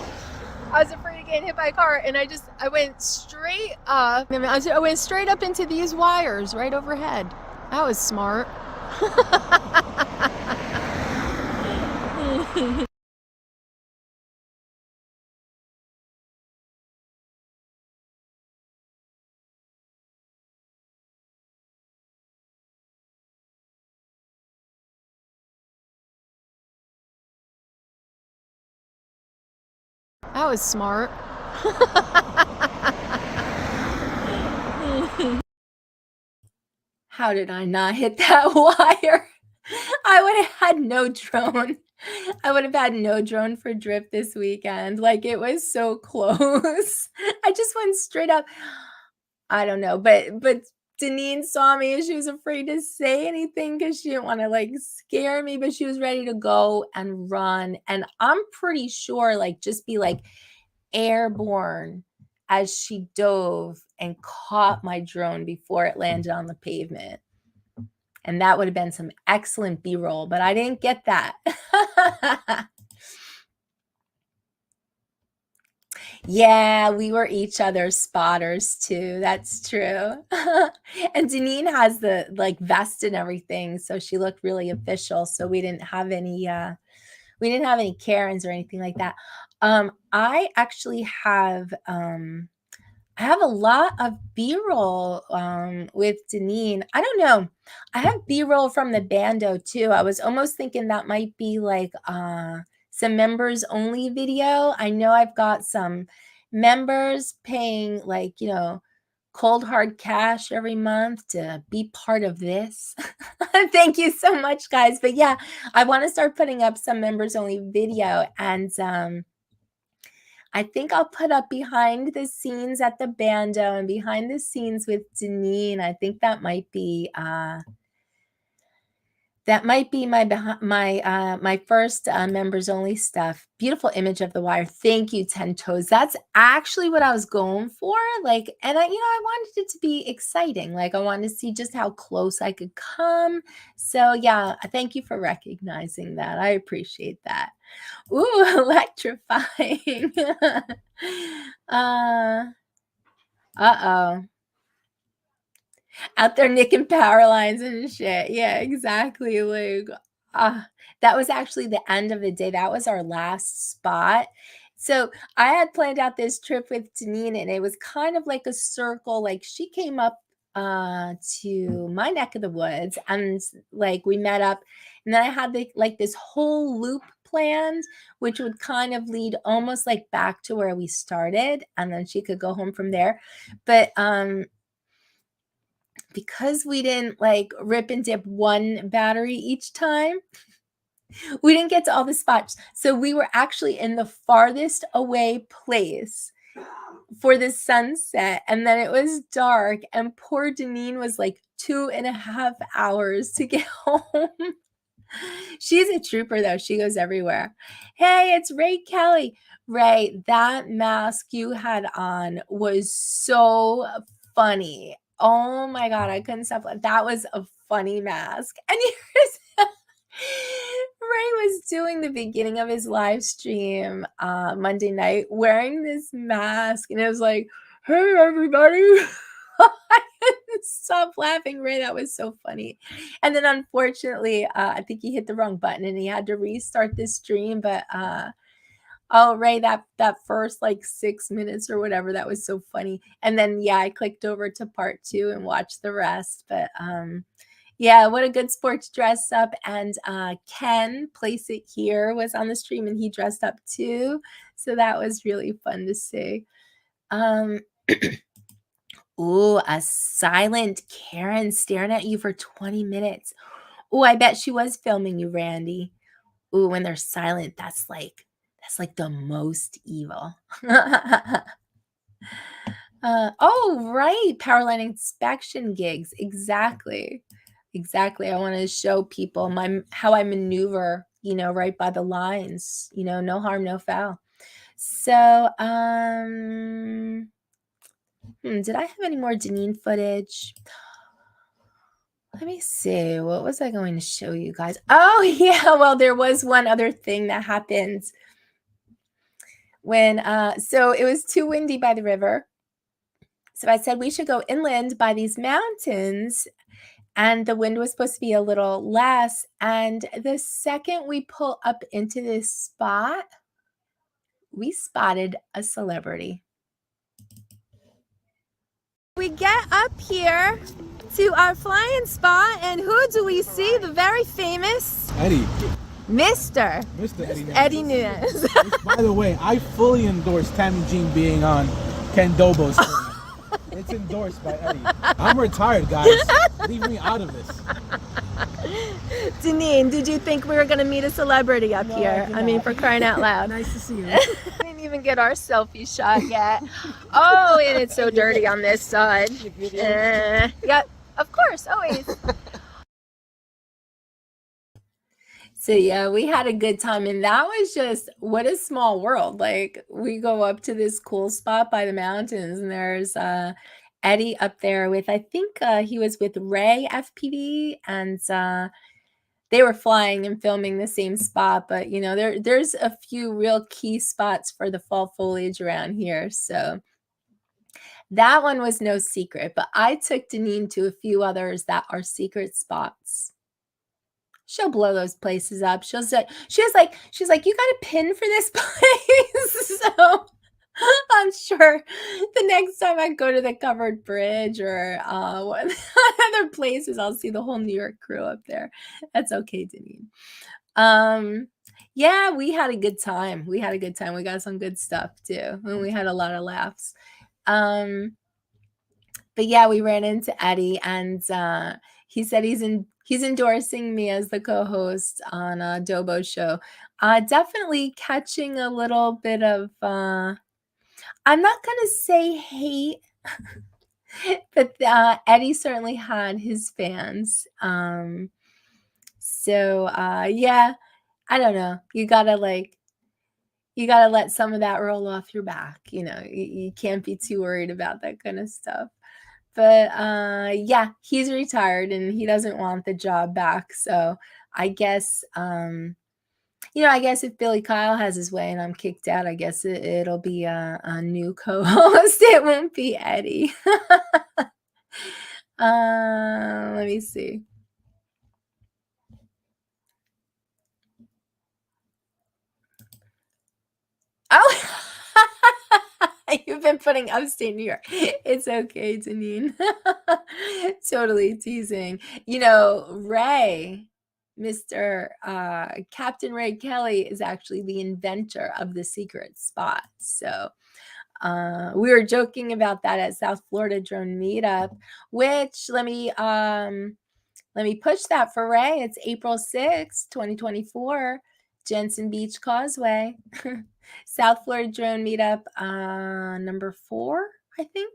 I was afraid of getting hit by a car, and I went straight up. I went straight up into these wires right overhead. That was smart. That was smart. How did I not hit that wire? I would have had no drone. I would have had no drone for Drip this weekend. Like it was so close. I just went straight up. I don't know, but Deneen saw me and she was afraid to say anything because she didn't want to like scare me, but she was ready to go and run. And I'm pretty sure like just be like airborne as she dove and caught my drone before it landed on the pavement. And that would have been some excellent B-roll, but I didn't get that. Yeah, we were each other's spotters too. That's true. And Deneen has the like vest and everything, so she looked really official. So we didn't have any Karens or anything like that. I actually have I have a lot of B-roll with Deneen. I don't know. I have B-roll from the bando too. I was almost thinking that might be like some members only video. I know I've got some members paying like, cold hard cash every month to be part of this. Thank you so much, guys. But yeah, I want to start putting up some members only video, and I think I'll put up behind the scenes at the bando and behind the scenes with Deneen. I think that might be my first members only stuff. Beautiful image of the wire. Thank you, 10 Toes. That's actually what I was going for. Like, and I wanted it to be exciting. Like, I wanted to see just how close I could come. So yeah, thank you for recognizing that. I appreciate that. Ooh, electrifying. Uh-oh. Out there nicking power lines and shit. Yeah, exactly. Like, that was actually the end of the day. That was our last spot. So I had planned out this trip with Deneen, and it was kind of like a circle. Like, she came up to my neck of the woods, and like we met up, and then I had this whole loop planned, which would kind of lead almost like back to where we started, and then she could go home from there. But because we didn't like rip and dip one battery each time, we didn't get to all the spots. So we were actually in the farthest away place for the sunset, and then it was dark, and poor Deneen was like 2.5 hours to get home. She's a trooper though. She goes everywhere. Hey, it's Ray Kelly. Ray, that mask you had on was so funny. Oh my God, I couldn't stop. That was a funny mask. And Ray was doing the beginning of his live stream Monday night wearing this mask, and it was like, hey, everybody. I couldn't stop laughing, Ray. That was so funny. And then unfortunately, I think he hit the wrong button and he had to restart the stream. But oh, Ray, that first like 6 minutes or whatever, that was so funny. And then yeah, I clicked over to part 2 and watched the rest. But yeah, what a good sport to dress up. And Ken, Place It Here, was on the stream, and he dressed up too. So that was really fun to see. Ooh, a silent Karen staring at you for 20 minutes. Ooh, I bet she was filming you, Randy. Ooh, when they're silent, that's like the most evil. Oh, right. Powerline inspection gigs. Exactly. I want to show people how I maneuver, right by the lines, no harm, no foul. So, did I have any more Deneen footage? Let me see. What was I going to show you guys? Oh, yeah. Well, there was one other thing that happened when, so it was too windy by the river. So I said we should go inland by these mountains, and the wind was supposed to be a little less. And the second we pull up into this spot, we spotted a celebrity. We get up here to our flying spot, and who do we see? The very famous Eddie. Mr. Eddie Nunez. By the way, I fully endorse Tammie Jean being on Ken Dobo's stream. It's endorsed by Eddie. I'm retired, guys. Leave me out of this. Deneen, did you think we were going to meet a celebrity up here? I mean, for crying out loud. Nice to see you. Didn't even get our selfie shot yet. Oh, and it's so dirty on this side. Yep, of course, always. So yeah, we had a good time, and that was just, what a small world. Like, we go up to this cool spot by the mountains, and there's Eddie up there with, I think he was with Ray FPV, and they were flying and filming the same spot. But you know, there's a few real key spots for the fall foliage around here. So that one was no secret, but I took Deneen to a few others that are secret spots. She'll blow those places up. She's like, you got a pin for this place? So I'm sure the next time I go to the covered bridge or other places, I'll see the whole New York crew up there. That's okay, Deneen. Yeah, we had a good time. We got some good stuff too, and we had a lot of laughs. But yeah, we ran into Eddie, and he said he's endorsing me as the co-host on Dobo's show. Definitely catching a little bit of I'm not gonna say hate, but Eddie certainly had his fans. So yeah, I don't know. You gotta let some of that roll off your back. You know, you can't be too worried about that kind of stuff. But yeah, he's retired and he doesn't want the job back. So I guess I guess if Billy Kyle has his way and I'm kicked out, I guess it'll be a new co-host. It won't be Eddie. Let me see. Oh, you've been putting upstate New York. It's okay, Deneen. Totally teasing. You know, Ray, Mr. Captain Ray Kelly is actually the inventor of the secret spot. So we were joking about that at South Florida Drone Meetup, which let me push that for Ray. It's April 6th, 2024, Jensen Beach Causeway. South Florida Drone Meetup number 4, I think.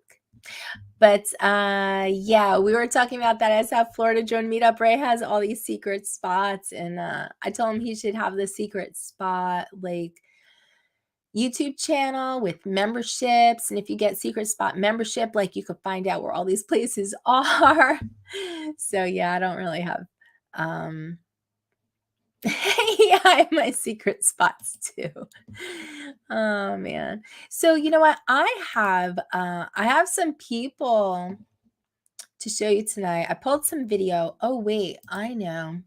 But yeah, we were talking about that at South Florida Drone Meetup. Ray has all these secret spots, and I told him he should have the secret spot like YouTube channel with memberships, and if you get secret spot membership, like you could find out where all these places are. So yeah, I don't really have yeah, I have my secret spots too. Oh man. So you know what? I have some people to show you tonight. I pulled some video. Oh wait, I know.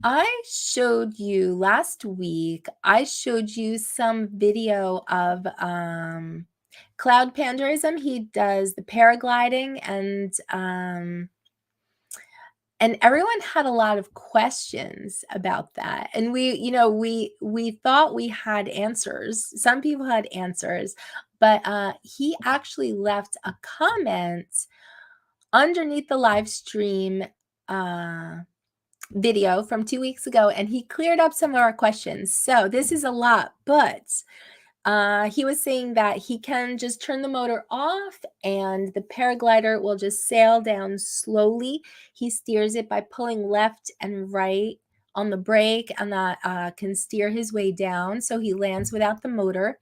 I showed you last week, I showed you some video of Cloud Panderism. He does the paragliding, and everyone had a lot of questions about that. And we thought we had answers. Some people had answers, but he actually left a comment underneath the live stream video from 2 weeks ago, and he cleared up some of our questions. So this is a lot, but he was saying that he can just turn the motor off and the paraglider will just sail down slowly. He steers it by pulling left and right on the brake, and that can steer his way down so he lands without the motor.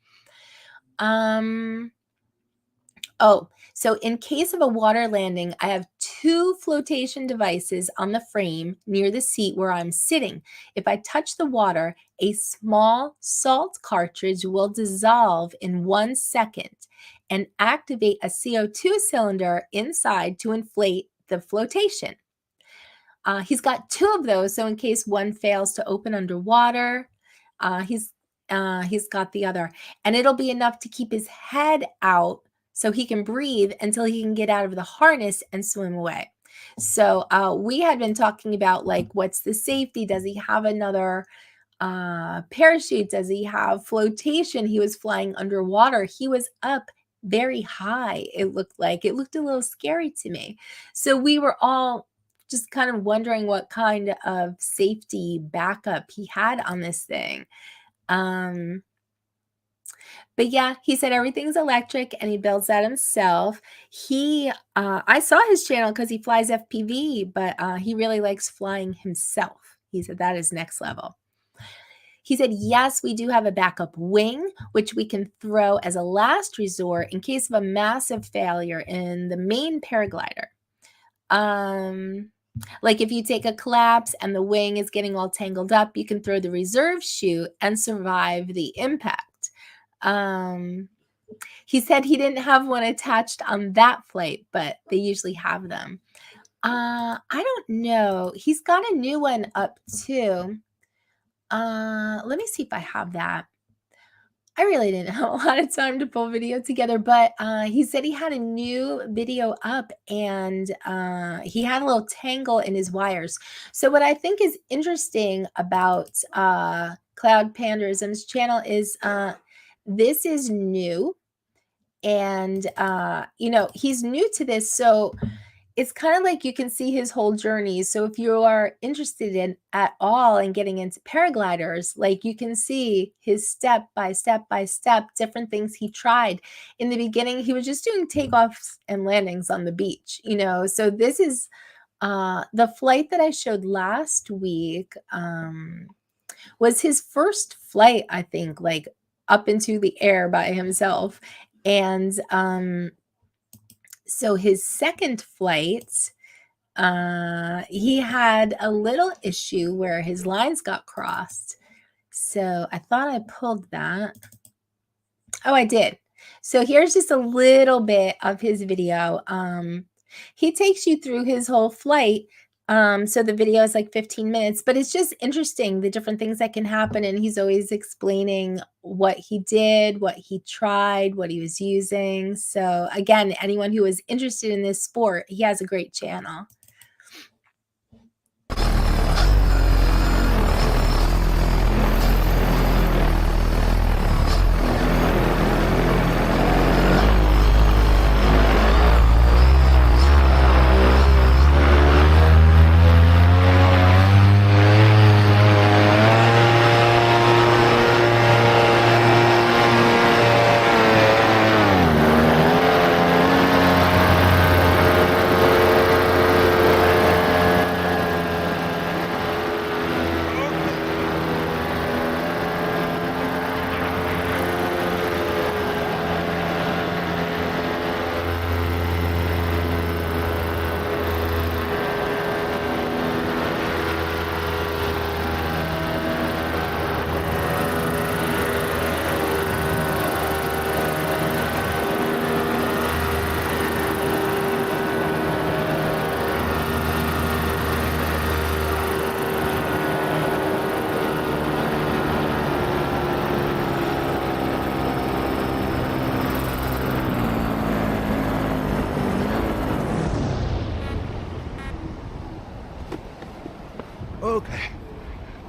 Oh, so in case of a water landing, I have 2 flotation devices on the frame near the seat where I'm sitting. If I touch the water, a small salt cartridge will dissolve in 1 second and activate a CO2 cylinder inside to inflate the flotation. He's got 2 of those, so in case one fails to open underwater, he's got the other. And it'll be enough to keep his head out so he can breathe until he can get out of the harness and swim away. So we had been talking about, like, what's the safety? Does he have another parachute? Does he have flotation? He was flying underwater. He was up very high. It looked a little scary to me. So we were all just kind of wondering what kind of safety backup he had on this thing. But yeah, he said everything's electric and he builds that himself. I saw his channel because he flies FPV, but he really likes flying himself. He said that is next level. He said, yes, we do have a backup wing, which we can throw as a last resort in case of a massive failure in the main paraglider. Like if you take a collapse and the wing is getting all tangled up, you can throw the reserve chute and survive the impact. He said he didn't have one attached on that flight, but they usually have them. I don't know. He's got a new one up too. Let me see if I have that. I really didn't have a lot of time to pull video together, but he said he had a new video up and he had a little tangle in his wires. So what I think is interesting about Cloud Pandas and his channel is this is new. And, he's new to this. So it's kind of like you can see his whole journey. So if you are interested in at all in getting into paragliders, like you can see his step by step different things he tried. In the beginning, he was just doing takeoffs and landings on the beach, So this is the flight that I showed last week was his first flight, I think, like up into the air by himself. And so his second flight, he had a little issue where his lines got crossed. So I thought I pulled that. Oh, I did. So here's just a little bit of his video. He takes you through his whole flight. So the video is like 15 minutes, but it's just interesting, the different things that can happen. And he's always explaining what he did, what he tried, what he was using. So again, anyone who is interested in this sport, he has a great channel.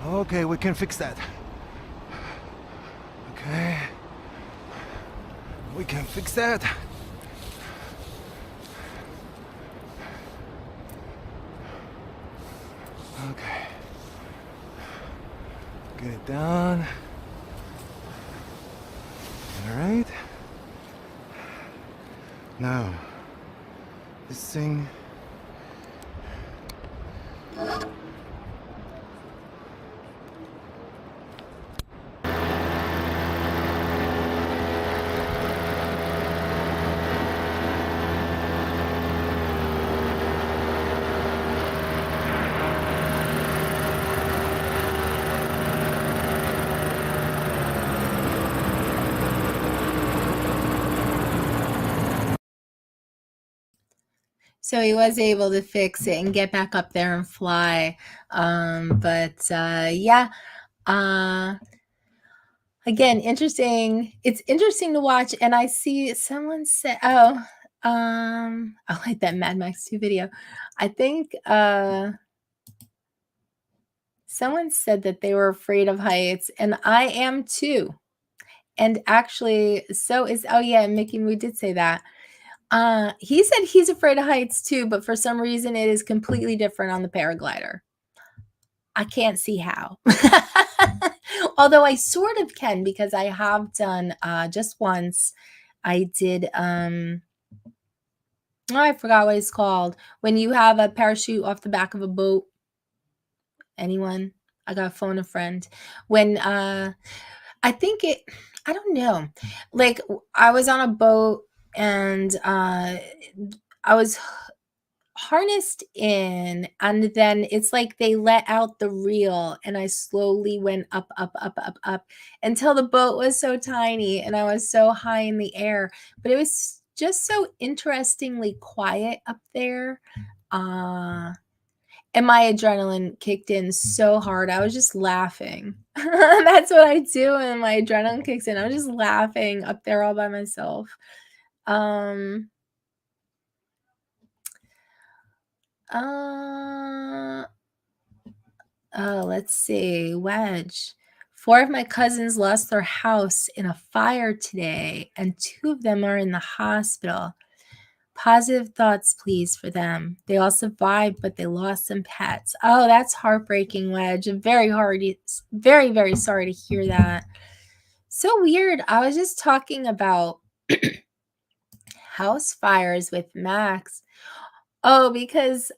Okay, we can fix that. Okay. We can fix that. Okay. Get it down. All right. Now, this thing. So he was able to fix it and get back up there and fly. Yeah. Again, interesting. It's interesting to watch. And I see someone said, I like that Mad Max 2 video. I think someone said that they were afraid of heights, and I am too. And actually, so is, oh yeah, Mickey Moo did say that. He said he's afraid of heights too, but for some reason it is completely different on the paraglider. I can't see how. Although I sort of can, because I have done just once. I did I forgot what it's called. When you have a parachute off the back of a boat. Anyone? I gotta phone a friend. When I think it I don't know. Like I was on a boat and I was harnessed in, and then it's like they let out the reel and I slowly went up, up, up, up, up until the boat was so tiny and I was so high in the air. But it was just so interestingly quiet up there. And my adrenaline kicked in so hard. I was just laughing. That's what I do when my adrenaline kicks in. I'm just laughing up there all by myself. Um uh oh, let's see. Wedge. 4 of my cousins lost their house in a fire today, and 2 of them are in the hospital. Positive thoughts, please, for them. They all survived, but they lost some pets. Oh, that's heartbreaking, Wedge. I'm very, very sorry to hear that. So weird. I was just talking about house fires with Max. Oh, because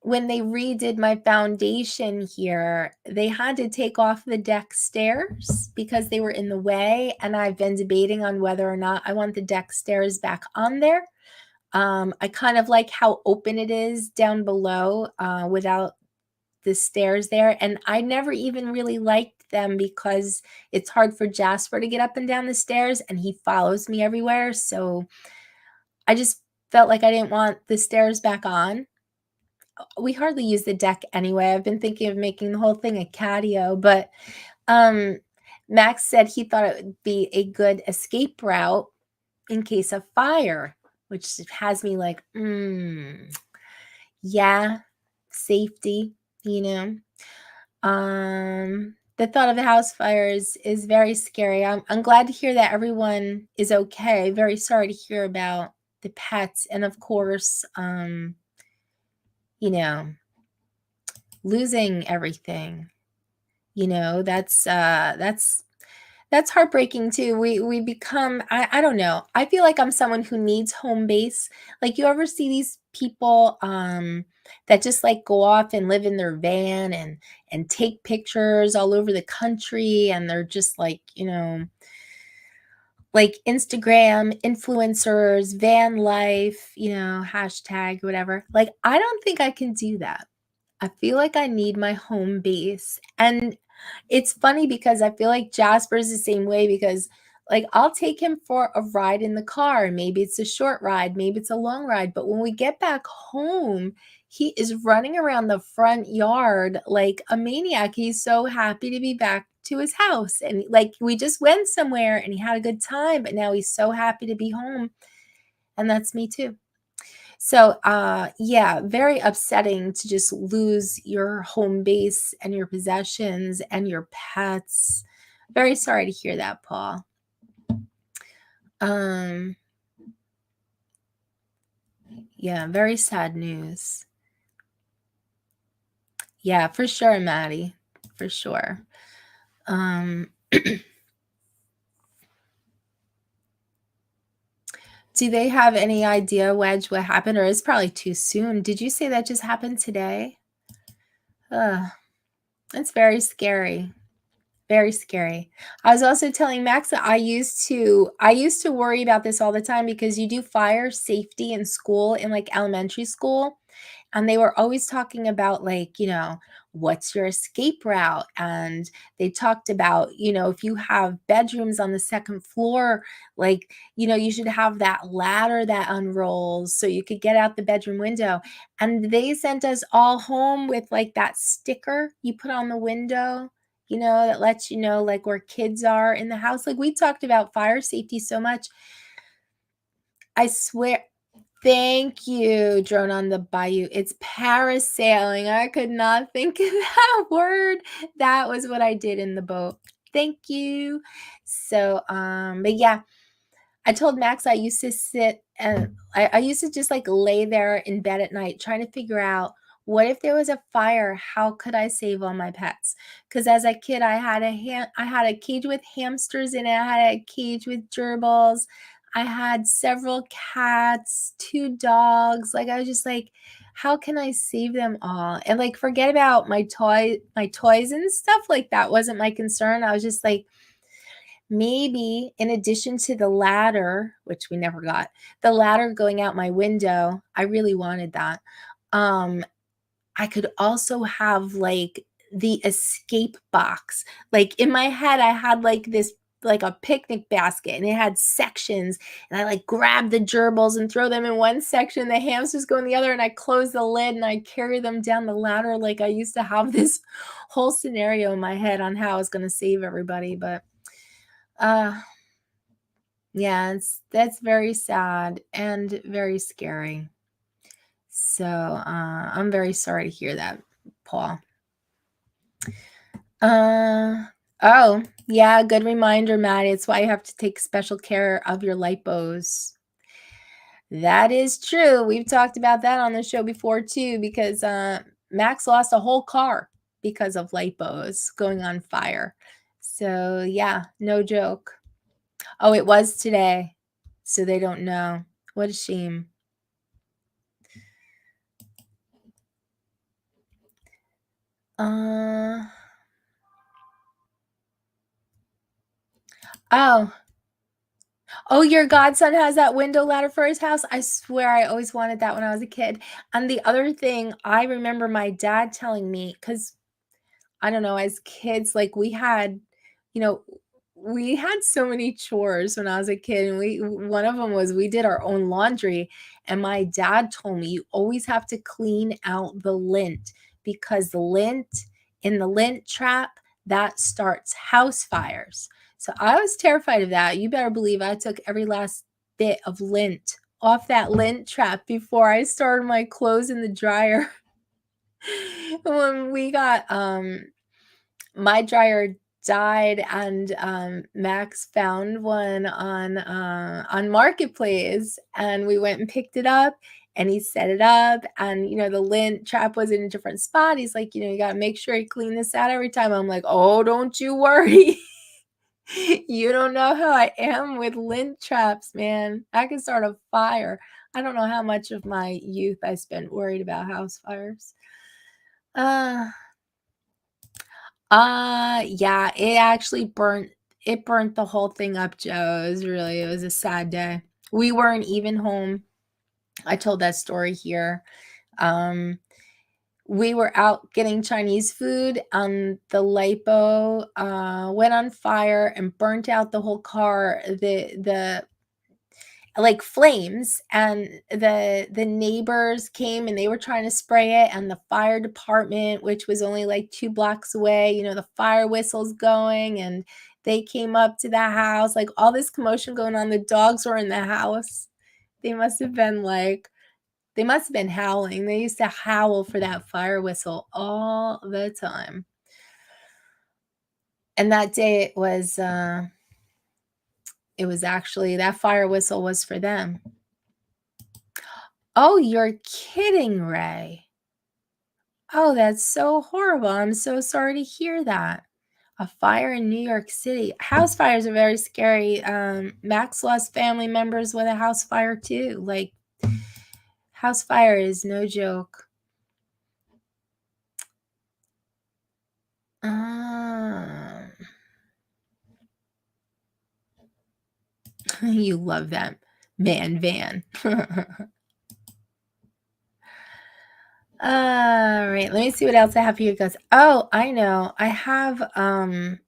when they redid my foundation here, they had to take off the deck stairs because they were in the way, and I've been debating on whether or not I want the deck stairs back on there. I kind of like how open it is down below without the stairs there, and I never even really liked them because it's hard for Jasper to get up and down the stairs, and he follows me everywhere, so I just felt like I didn't want the stairs back on. We hardly use the deck anyway. I've been thinking of making the whole thing a catio, but Max said he thought it would be a good escape route in case of fire, which has me like, yeah, safety, you know. The thought of the house fires is very scary. I'm glad to hear that everyone is okay. Very sorry to hear about the pets, and of course, you know, losing everything. You know, that's heartbreaking too. We become I don't know. I feel like I'm someone who needs home base. Like you ever see these people that just like go off and live in their van and take pictures all over the country, and they're just like, you know, like Instagram influencers, van life, you know, hashtag whatever. Like I don't think I can do that. I feel like I need my home base. And it's funny because I feel like Jasper's the same way because like I'll take him for a ride in the car. Maybe it's a short ride, maybe it's a long ride, but when we get back home, he is running around the front yard like a maniac. He's so happy to be back to his house, and like we just went somewhere and he had a good time, but now he's so happy to be home. And that's me too. So, yeah, very upsetting to just lose your home base and your possessions and your pets. Very sorry to hear that, Paul. Yeah, very sad news. Yeah, for sure, Maddie. For sure. Do they have any idea, Wedge, what happened, or it's probably too soon? Did you say that just happened today? It's very scary. Very scary. I was also telling Max that I used to worry about this all the time because you do fire safety in school, in like elementary school. And they were always talking about like, you know, what's your escape route? And they talked about, you know, if you have bedrooms on the second floor, like, you know, you should have that ladder that unrolls so you could get out the bedroom window. And they sent us all home with like that sticker you put on the window, you know, that lets you know like where kids are in the house. Like we talked about fire safety so much. I swear. Thank you, Drone on the Bayou. It's parasailing. I could not think of that word. That was what I did in the boat. Thank you. So, but yeah, I told Max I used to sit and I used to just like lay there in bed at night trying to figure out what if there was a fire, how could I save all my pets? Because as a kid, I had a cage with hamsters in it. I had a cage with gerbils. I had several cats, 2 dogs. Like I was just like, how can I save them all? And like forget about my toys and stuff, like that wasn't my concern. I was just like, maybe in addition to the ladder, which we never got, the ladder going out my window, I really wanted that. I could also have like the escape box. Like in my head, I had like this, like a picnic basket, and it had sections, and I like grab the gerbils and throw them in one section, the hamsters go in the other, and I close the lid and I carry them down the ladder. Like I used to have this whole scenario in my head on how I was going to save everybody. But yeah, that's very sad and very scary. So I'm very sorry to hear that, Paul. Oh, yeah, good reminder, Maddie. It's why you have to take special care of your lipos. That is true. We've talked about that on the show before too, because Max lost a whole car because of lipos going on fire. So yeah, no joke. Oh, it was today. So they don't know. What a shame. Oh. Oh, your godson has that window ladder for his house? I swear I always wanted that when I was a kid. And the other thing, I remember my dad telling me, because I don't know, as kids, like we had, you know, we had so many chores when I was a kid. And one of them was we did our own laundry. And my dad told me you always have to clean out the lint, because the lint in the lint trap, that starts house fires. So I was terrified of that. You better believe I took every last bit of lint off that lint trap before I started my clothes in the dryer. When we got my dryer died, and Max found one on Marketplace, and we went and picked it up, and he set it up, and the lint trap was in a different spot. He's like, you got to make sure you clean this out every time. I'm like, oh, don't you worry. You don't know how I am with lint traps, man. I can start a fire. I don't know how much of my youth I spent worried about house fires. Yeah, it actually burnt the whole thing up, Joe. It was a sad day. We weren't even home. I told that story here. We were out getting Chinese food, and the lipo went on fire and burnt out the whole car. The like flames, and the neighbors came and they were trying to spray it, and the fire department, which was only like 2 blocks away, the fire whistle's going, and they came up to the house, like all this commotion going on. The dogs were in the house. They must have been howling. They used to howl for that fire whistle all the time. And that day it was actually, that fire whistle was for them. Oh, you're kidding, Ray. Oh, that's so horrible. I'm so sorry to hear that. A fire in New York City. House fires are very scary. Max lost family members with a house fire too. Like, house fire is no joke. You love that man van. All right, let me see what else I have for you guys. Oh, I know. I have I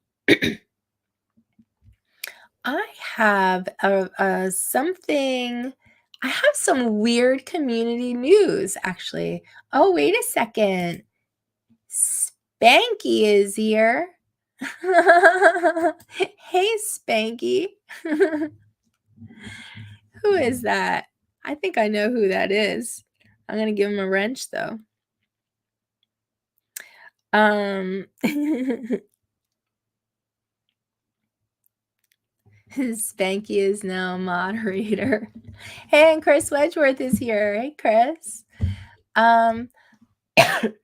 have something. I have some weird community news, actually. Oh, wait a second. Spanky is here. Hey, Spanky. Who is that? I think I know who that is. I'm going to give him a wrench, though. Spanky is now a moderator. Hey, and Chris Wedgeworth is here. Hey, Chris.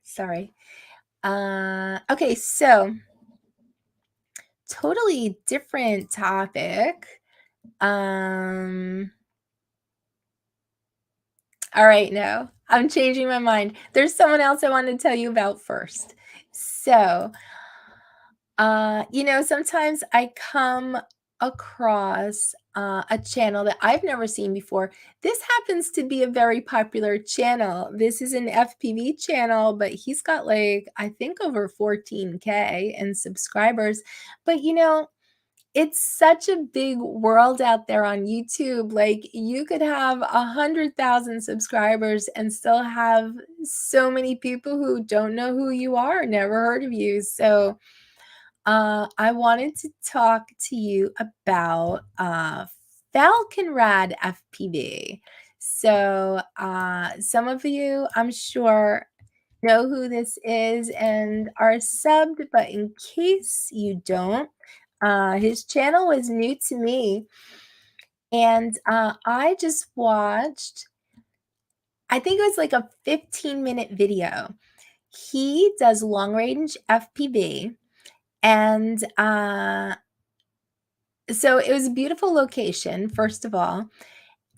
Sorry. Okay, so totally different topic. All right, no, I'm changing my mind. There's someone else I want to tell you about first. So, sometimes I come across a channel that I've never seen before. This happens to be a very popular channel. This is an FPV channel, but he's got like, I think over 14K in subscribers. But it's such a big world out there on YouTube. Like you could have 100,000 subscribers and still have so many people who don't know who you are, never heard of you. So I wanted to talk to you about Falconrad FPV. So some of you, I'm sure, know who this is and are subbed, but in case you don't, his channel was new to me, and I just watched, I think it was like a 15-minute video. He does long-range FPV, and so it was a beautiful location, first of all,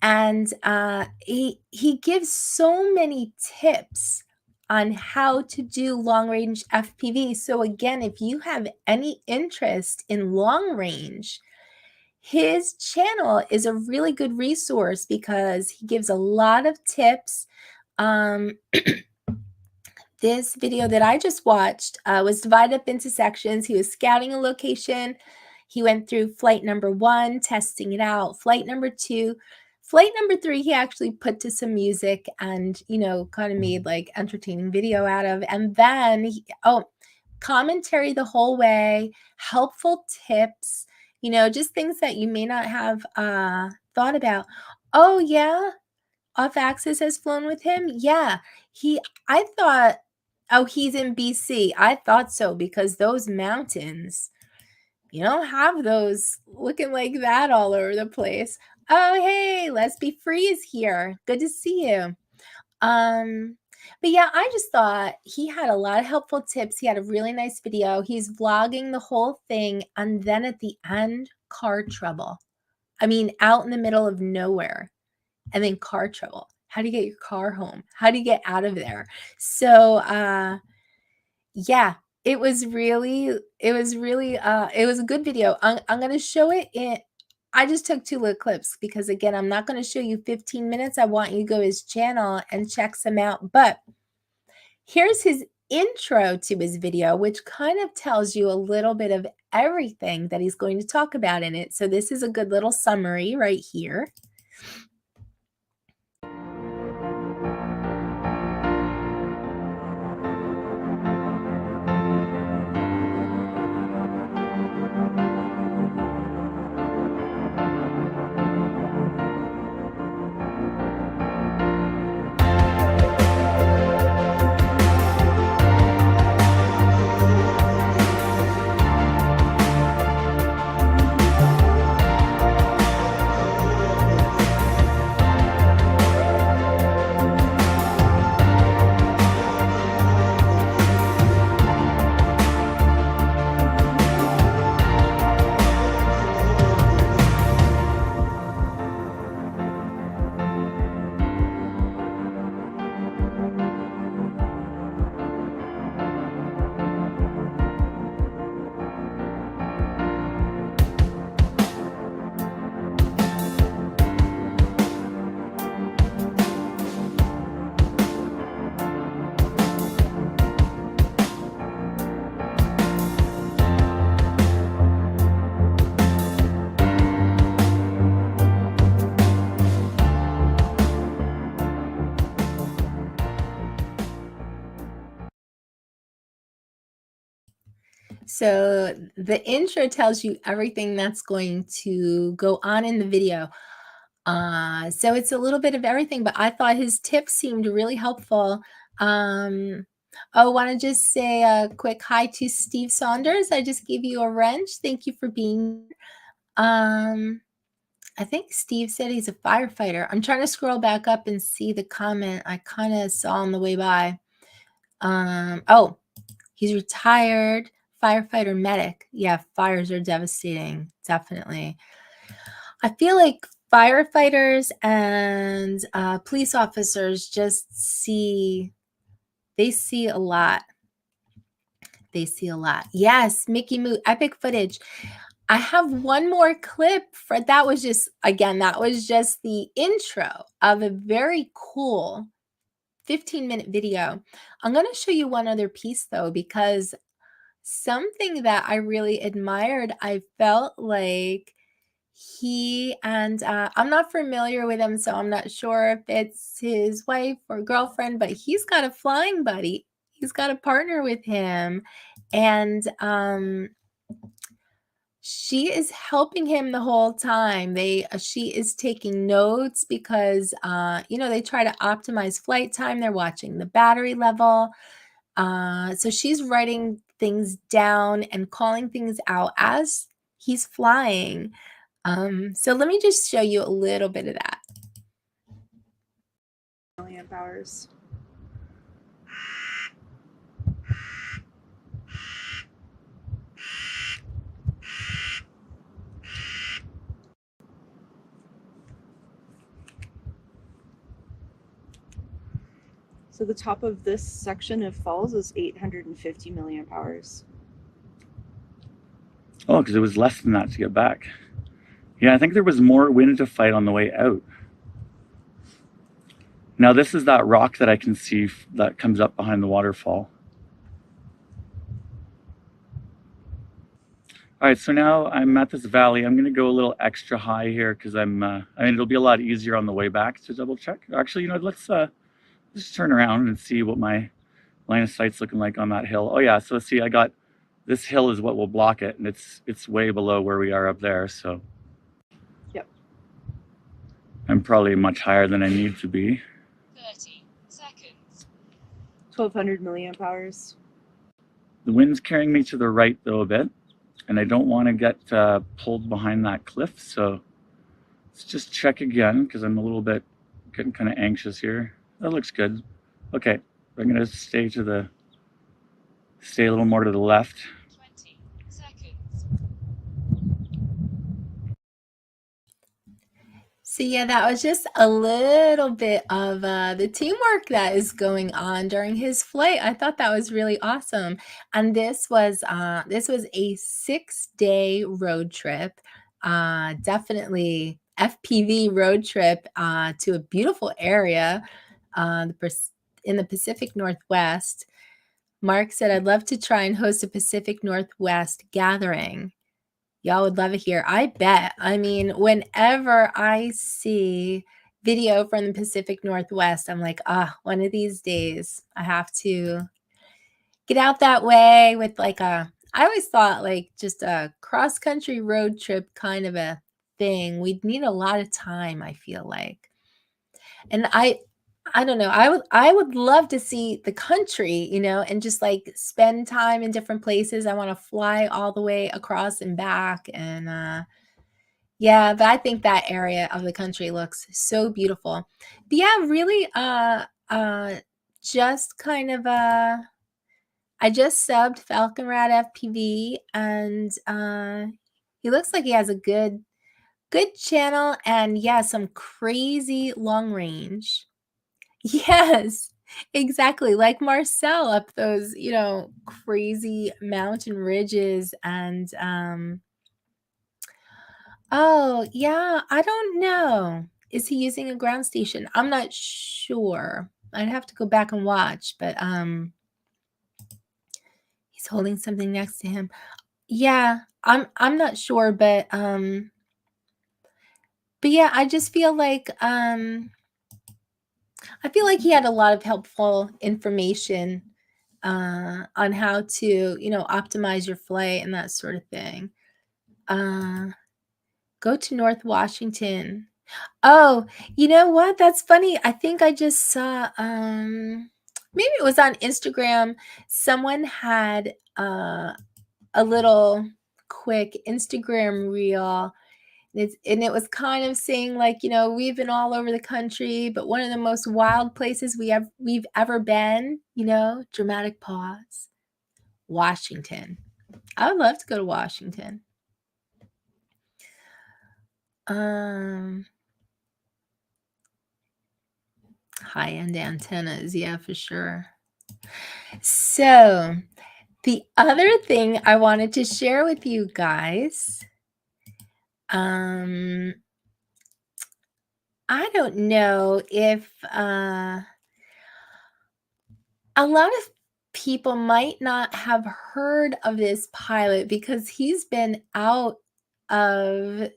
and he gives so many tips on how to do long-range FPV. So again, if you have any interest in long range, his channel is a really good resource because he gives a lot of tips. This video that I just watched was divided up into sections. He was scouting a location. He went through flight number 1, testing it out. Flight number 2. Flight number 3, he actually put to some music and, kind of made like entertaining video out of. And then, commentary the whole way, helpful tips, just things that you may not have thought about. Oh, yeah, Off Axis has flown with him? Yeah, I thought, he's in BC. I thought so because those mountains, you don't have those looking like that all over the place. Oh, hey, Let's Be Free is here. Good to see you. But yeah, I just thought he had a lot of helpful tips. He had a really nice video. He's vlogging the whole thing. And then at the end, car trouble. I mean, out in the middle of nowhere. And then car trouble. How do you get your car home? How do you get out of there? So, yeah, it was a good video. I'm going to show it I just took 2 little clips because again, I'm not going to show you 15 minutes. I want you to go to his channel and check some out. But here's his intro to his video, which kind of tells you a little bit of everything that he's going to talk about in it. So this is a good little summary right here. So the intro tells you everything that's going to go on in the video. So it's a little bit of everything, but I thought his tips seemed really helpful. Want to just say a quick hi to Steve Saunders. I just gave you a wrench. Thank you for being here. I think Steve said he's a firefighter. I'm trying to scroll back up and see the comment I kind of saw on the way by. He's retired. Firefighter medic. Yeah, fires are devastating. Definitely. I feel like firefighters and police officers just see a lot. They see a lot. Yes, Mickey Moo, epic footage. I have one more clip for that was just the intro of a very cool 15-minute video. I'm going to show you one other piece though, because something that I really admired, I felt like he and I'm not familiar with him, so I'm not sure if it's his wife or girlfriend, but he's got a flying buddy. He's got a partner with him, and she is helping him the whole time. She is taking notes because they try to optimize flight time. They're watching the battery level. So she's writing things down and calling things out as he's flying. So let me just show you a little bit of that. Milliamp hours. So the top of this section of falls is 850 milliamp hours. Oh, because it was less than that to get back. Yeah, I think there was more wind to fight on the way out. Now this is that rock that I can see that comes up behind the waterfall. All right, so now I'm at this valley. I'm gonna go a little extra high here because it'll be a lot easier on the way back to double check. Actually, let's turn around and see what my line of sight's looking like on that hill. Oh yeah, so let's see, I got, this hill is what will block it, and it's way below where we are up there, so. Yep. I'm probably much higher than I need to be. 30 seconds. 1200 milliamp hours. The wind's carrying me to the right though a bit, and I don't want to get pulled behind that cliff, so let's just check again because I'm a little bit getting kind of anxious here. That looks good. Okay, I'm gonna stay a little more to the left. 20 seconds. So yeah, that was just a little bit of the teamwork that is going on during his flight. I thought that was really awesome. And this was a 6-day road trip. Definitely FPV road trip to a beautiful area in the Pacific Northwest. Mark said, I'd love to try and host a Pacific Northwest gathering. Y'all would love it here. I bet. I mean, whenever I see video from the Pacific Northwest, I'm like, one of these days I have to get out that way with I always thought just a cross-country road trip kind of a thing. We'd need a lot of time, I feel like. And I don't know. I would love to see the country, and just spend time in different places. I want to fly all the way across and back. And yeah, but I think that area of the country looks so beautiful. But yeah, really just kind of I just subbed Falconrad FPV, and he looks like he has a good channel, and yeah, some crazy long range. Yes, exactly. Like Marcel up those, crazy mountain ridges. And oh yeah, I don't know. Is he using a ground station? I'm not sure. I'd have to go back and watch, but he's holding something next to him. Yeah, I'm not sure, but yeah, I just feel like he had a lot of helpful information on how to, optimize your flight and that sort of thing. Go to North Washington. Oh, you know what? That's funny. I think I just saw, maybe it was on Instagram. Someone had a little quick Instagram reel. And it was kind of saying we've been all over the country, but one of the most wild places we've ever been, dramatic pause, Washington. I would love to go to Washington. high-end antennas. Yeah, for sure. So, the other thing I wanted to share with you guys, I don't know if a lot of people might not have heard of this pilot because he's been out of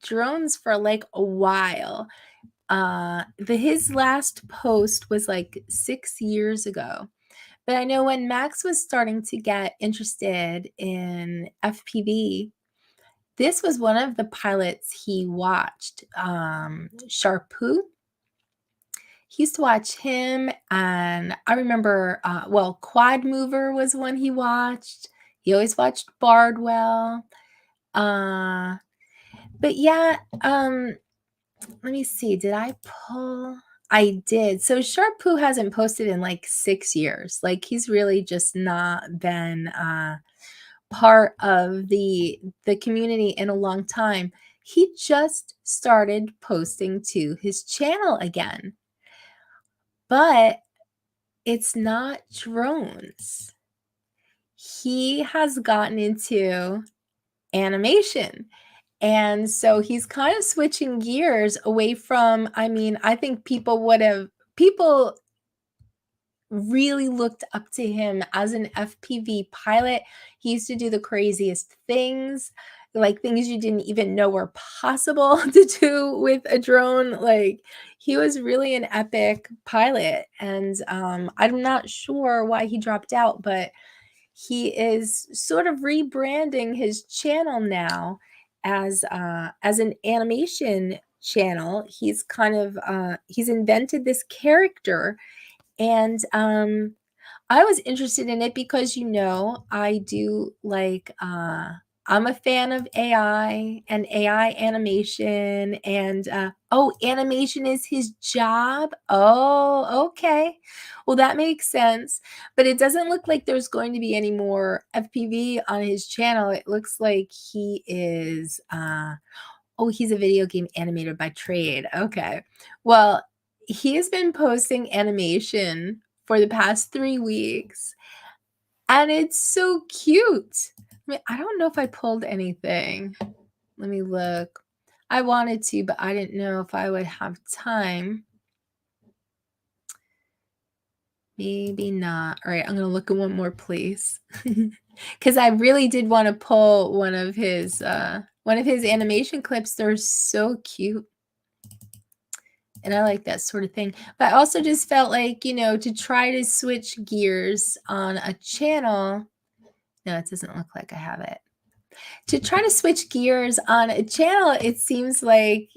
drones for like a while. His last post was like 6 years ago. But I know when Max was starting to get interested in FPV, this was one of the pilots he watched, Sharpoo. He used to watch him, and I remember, Quad Mover was one he watched. He always watched Bardwell. But yeah, let me see. Did I pull? I did. So Sharpoo hasn't posted in like 6 years. Like he's really just not been part of the community in a long time. He just started posting to his channel again. But it's not drones. He has gotten into animation. And so he's kind of switching gears away from, I think people really looked up to him as an FPV pilot. He used to do the craziest things, like things you didn't even know were possible to do with a drone. Like he was really an epic pilot. And I'm not sure why he dropped out, but he is sort of rebranding his channel now as an animation channel. He's kind of he's invented this character, and I was interested in it because I do like I'm a fan of AI and AI animation, and animation is his job. Oh, okay. Well, that makes sense. But it doesn't look like there's going to be any more FPV on his channel. It looks like he is he's a video game animator by trade. Okay. Well, he has been posting animation for the past 3 weeks, and it's so cute. I don't know if I pulled anything. Let me look. I wanted to, but I didn't know if I would have time. Maybe not. All right, I'm going to look at one more place. Because I really did want to pull one of his animation clips. They're so cute. And I like that sort of thing. But I also just felt like, to try to switch gears on a channel. No, it doesn't look like I have it. To try to switch gears on a channel, it seems like,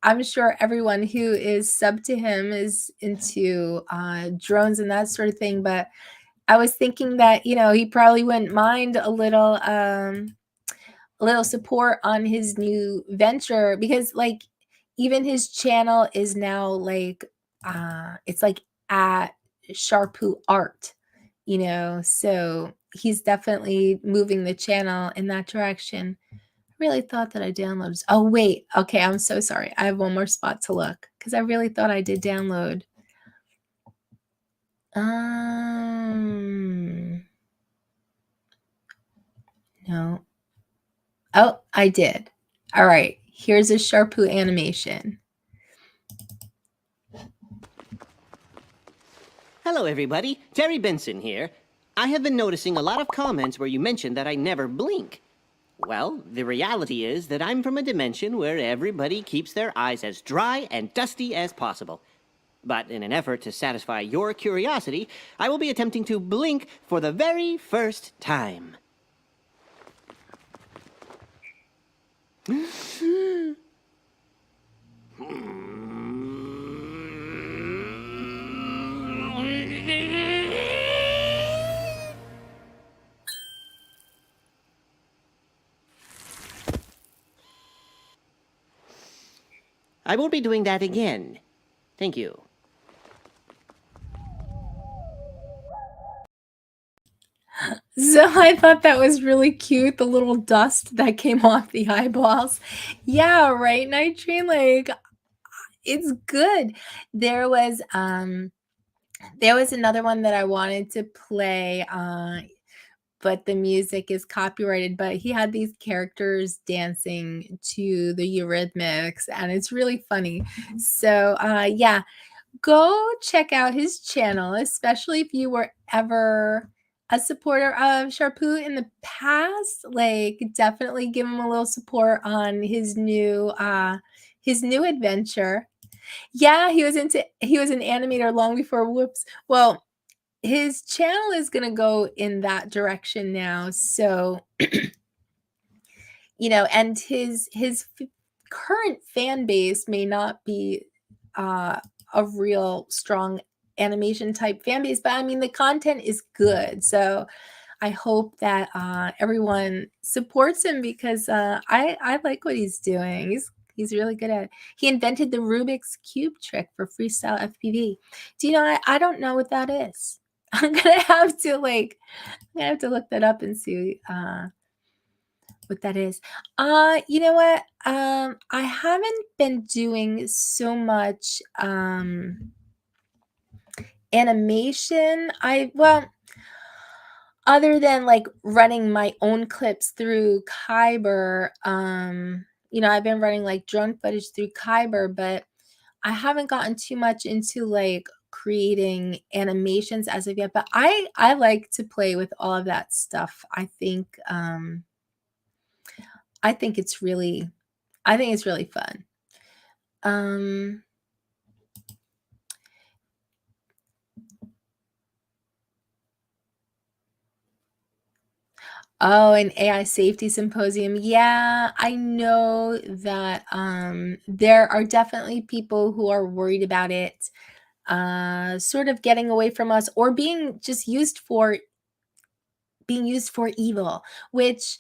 I'm sure everyone who is subbed to him is into drones and that sort of thing. But I was thinking that, he probably wouldn't mind a little support on his new venture, because like even his channel is now like it's like at Sharpoo Art, so he's definitely moving the channel in that direction. I really thought that I downloaded. Oh, wait. Okay, I'm so sorry. I have one more spot to look because I really thought I did download. No. Oh, I did. All right. Here's a Sharpoo animation. Hello, everybody. Terry Benson here. I have been noticing a lot of comments where you mentioned that I never blink. Well, the reality is that I'm from a dimension where everybody keeps their eyes as dry and dusty as possible. But in an effort to satisfy your curiosity, I will be attempting to blink for the very first time. I won't be doing that again. Thank you. So I thought that was really cute, the little dust that came off the eyeballs. Yeah, right, Night Train? Like, It's good. There was another one that I wanted to play, but the music is copyrighted, but he had these characters dancing to the Eurythmics, and it's really funny. So, yeah, go check out his channel, especially if you were ever a supporter of Sharpoo in the past. Like, definitely give him a little support on his new adventure. Yeah, he was an animator long before Whoops. Well, his channel is gonna go in that direction now. So, and his current fan base may not be a real strong animation type fan base, but I mean the content is good. So I hope that everyone supports him because I like what he's doing. He's really good at it. He invented the Rubik's Cube trick for freestyle FPV. Do you know? I don't know what that is. I'm gonna have to look that up and see what that is. You know what? I haven't been doing so much animation. Other than like running my own clips through Kyber, I've been running like drone footage through Kyber, but I haven't gotten too much into like creating animations as of yet. But I like to play with all of that stuff. I think it's really fun. Oh, an AI safety symposium. Yeah, I know that there are definitely people who are worried about it sort of getting away from us or being just used for evil, which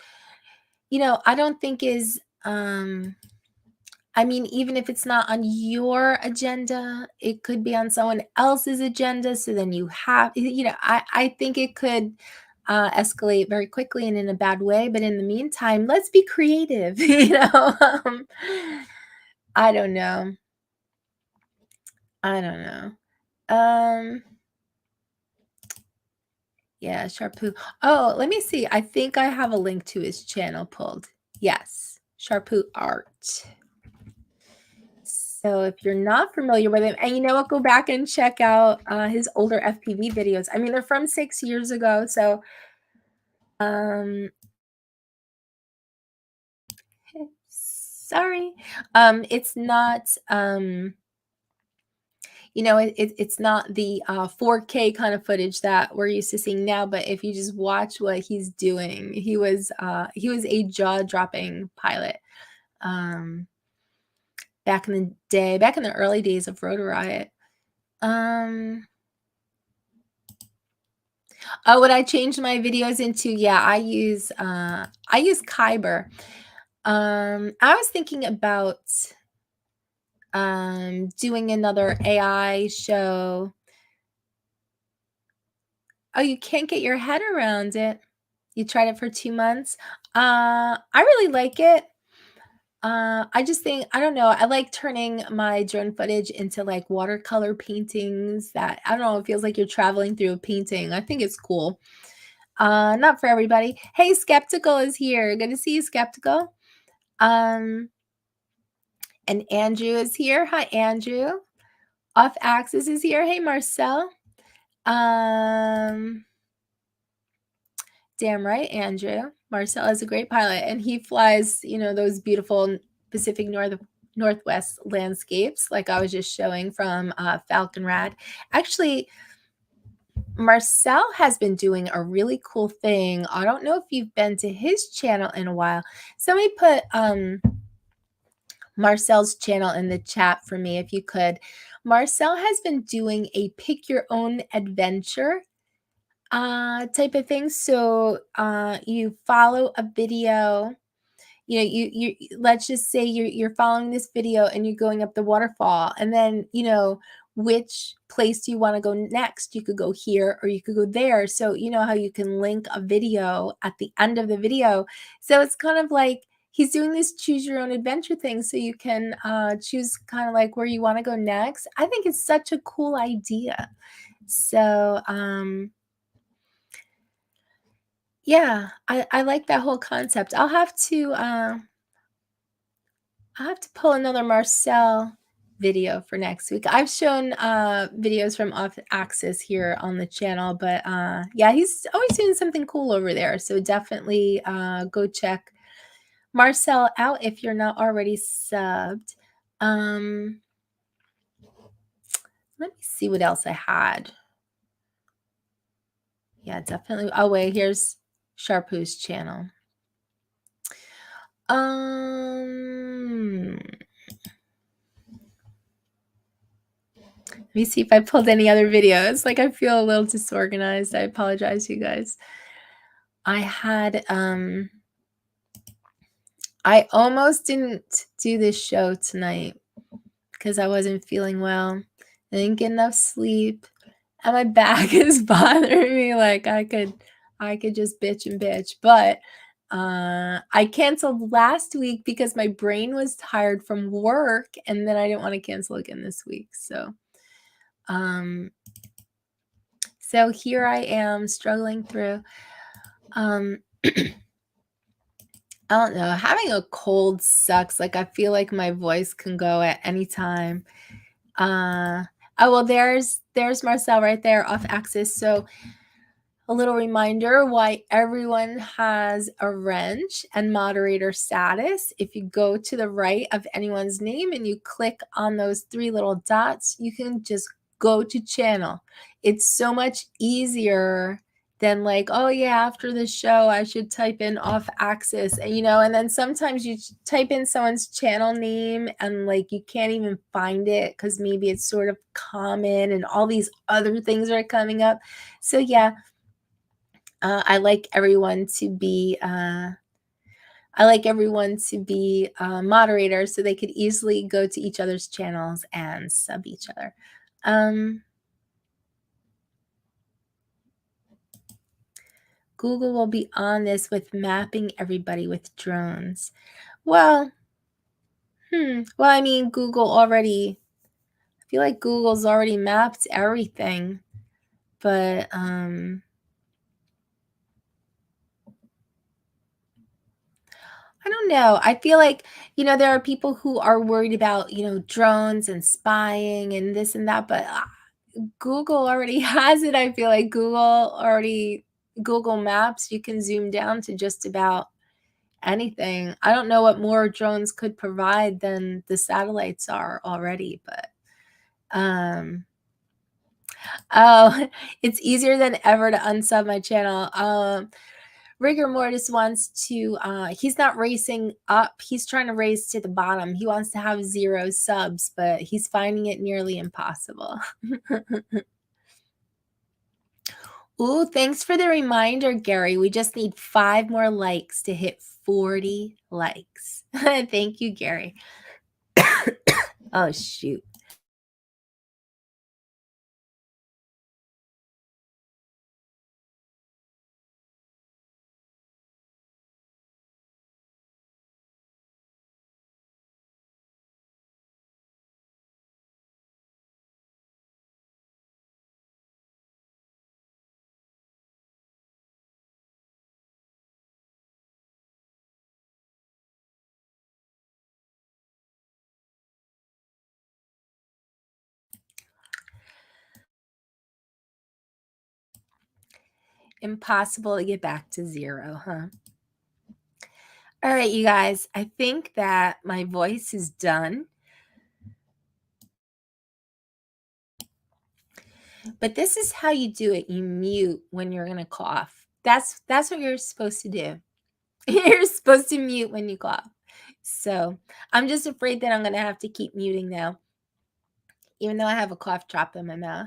I don't think is I mean, even if it's not on your agenda, it could be on someone else's agenda. So then you have, I think it could escalate very quickly and in a bad way. But in the meantime, let's be creative. I don't know. Yeah, Sharpoo. Oh, let me see. I think I have a link to his channel pulled. Yes, Sharpoo Art. So if you're not familiar with him, and you know what, go back and check out his older FPV videos. I mean, they're from 6 years ago. So, sorry, it's not, it's not the 4K kind of footage that we're used to seeing now. But if you just watch what he's doing, he was a jaw-dropping pilot. Back in the day, back in the early days of Rotor Riot. Oh, what I changed my videos into? Yeah, I use Kyber. I was thinking about doing another AI show. Oh, you can't get your head around it. You tried it for 2 months. I really like it. I just think, I don't know, I like turning my drone footage into like watercolor paintings that, I don't know, it feels like you're traveling through a painting. I think it's cool. Not for everybody. Hey, Skeptical is here. Good to see you, Skeptical. And Andrew is here. Hi, Andrew. Off Axis is here. Hey, Marcel. Damn right, Andrew. Marcel is a great pilot, and he flies, those beautiful Pacific Northwest landscapes, like I was just showing from Falcon Rad. Actually, Marcel has been doing a really cool thing. I don't know if you've been to his channel in a while. Somebody put Marcel's channel in the chat for me, if you could. Marcel has been doing a pick your own adventure type of thing. So you follow a video, you let's just say you're following this video and you're going up the waterfall, and then which place do you want to go next? You could go here or you could go there. So you know how you can link a video at the end of the video. So it's kind of like he's doing this choose your own adventure thing, so you can choose kind of like where you want to go next. I think it's such a cool idea. So yeah, I like that whole concept. I'll have to pull another Marcel video for next week. I've shown videos from Off Axis here on the channel, but yeah, he's always doing something cool over there. So definitely go check Marcel out if you're not already subbed. Let me see what else I had. Yeah, definitely. Oh wait, here's Sharpoo's channel. Let me see if I pulled any other videos. Like, I feel a little disorganized. I apologize, you guys. I had I almost didn't do this show tonight because I wasn't feeling well. I didn't get enough sleep, and my back is bothering me. Like, I could just bitch and bitch, but I canceled last week because my brain was tired from work, and then I didn't want to cancel again this week. So so here I am struggling through. I don't know. Having a cold sucks. Like, I feel like my voice can go at any time. Oh well, there's Marcel right there, Off Axis. So a little reminder why everyone has a wrench and moderator status. If you go to the right of anyone's name and you click on those three little dots, you can just go to channel. It's so much easier than like, oh yeah, after the show, I should type in Off Axis. And, you know, and then sometimes you type in someone's channel name and like you can't even find it because maybe it's sort of common and all these other things are coming up. So yeah, I like everyone to be moderators so they could easily go to each other's channels and sub each other. Google will be on this with mapping everybody with drones. Well, well, I mean, I feel like Google's already mapped everything, but I don't know. I feel like, you know, there are people who are worried about, you know, drones and spying and this and that, but Google already has it. I feel like Google Maps, you can zoom down to just about anything. I don't know what more drones could provide than the satellites are already, but oh, it's easier than ever to unsub my channel. Rigor Mortis wants to, he's not racing up. He's trying to race to the bottom. He wants to have 0 subs, but he's finding it nearly impossible. Ooh, thanks for the reminder, Gary. We just need 5 more likes to hit 40 likes. Thank you, Gary. Oh, shoot. Impossible to get back to 0, huh? All right, you guys, I think that my voice is done. But this is how you do it. You mute when you're going to cough. That's what you're supposed to do. You're supposed to mute when you cough. So I'm just afraid that I'm going to have to keep muting now, even though I have a cough drop in my mouth.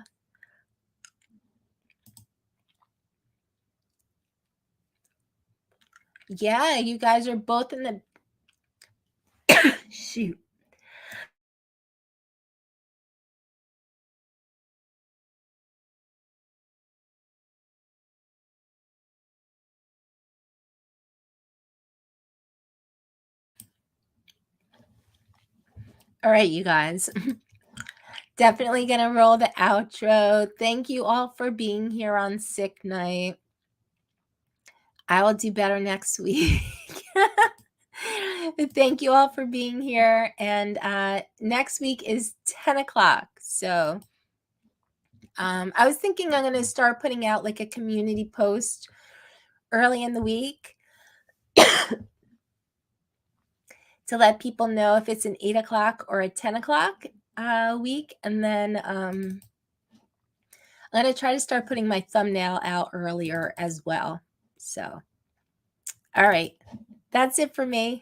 Yeah, you guys are both in the shoot. All right, you guys. Definitely gonna roll the outro. Thank you all for being here on sick night. I will do better next week. Thank you all for being here. And next week is 10 o'clock. So I was thinking I'm going to start putting out like a community post early in the week to let people know if it's an 8 o'clock or a 10 o'clock week. And then I'm going to try to start putting my thumbnail out earlier as well. So, all right. That's it for me.